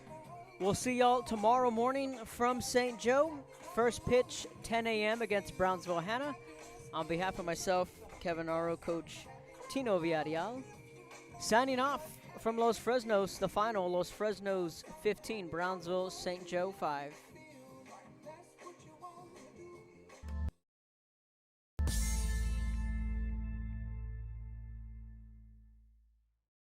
S12: We'll see y'all tomorrow morning from St. Joe. First pitch, 10 a.m. against Brownsville Hannah. On behalf of myself, Kevin Aro, Coach Tino Villarreal, signing off from Los Fresnos, the final, Los Fresnos 15, Brownsville St. Joe 5.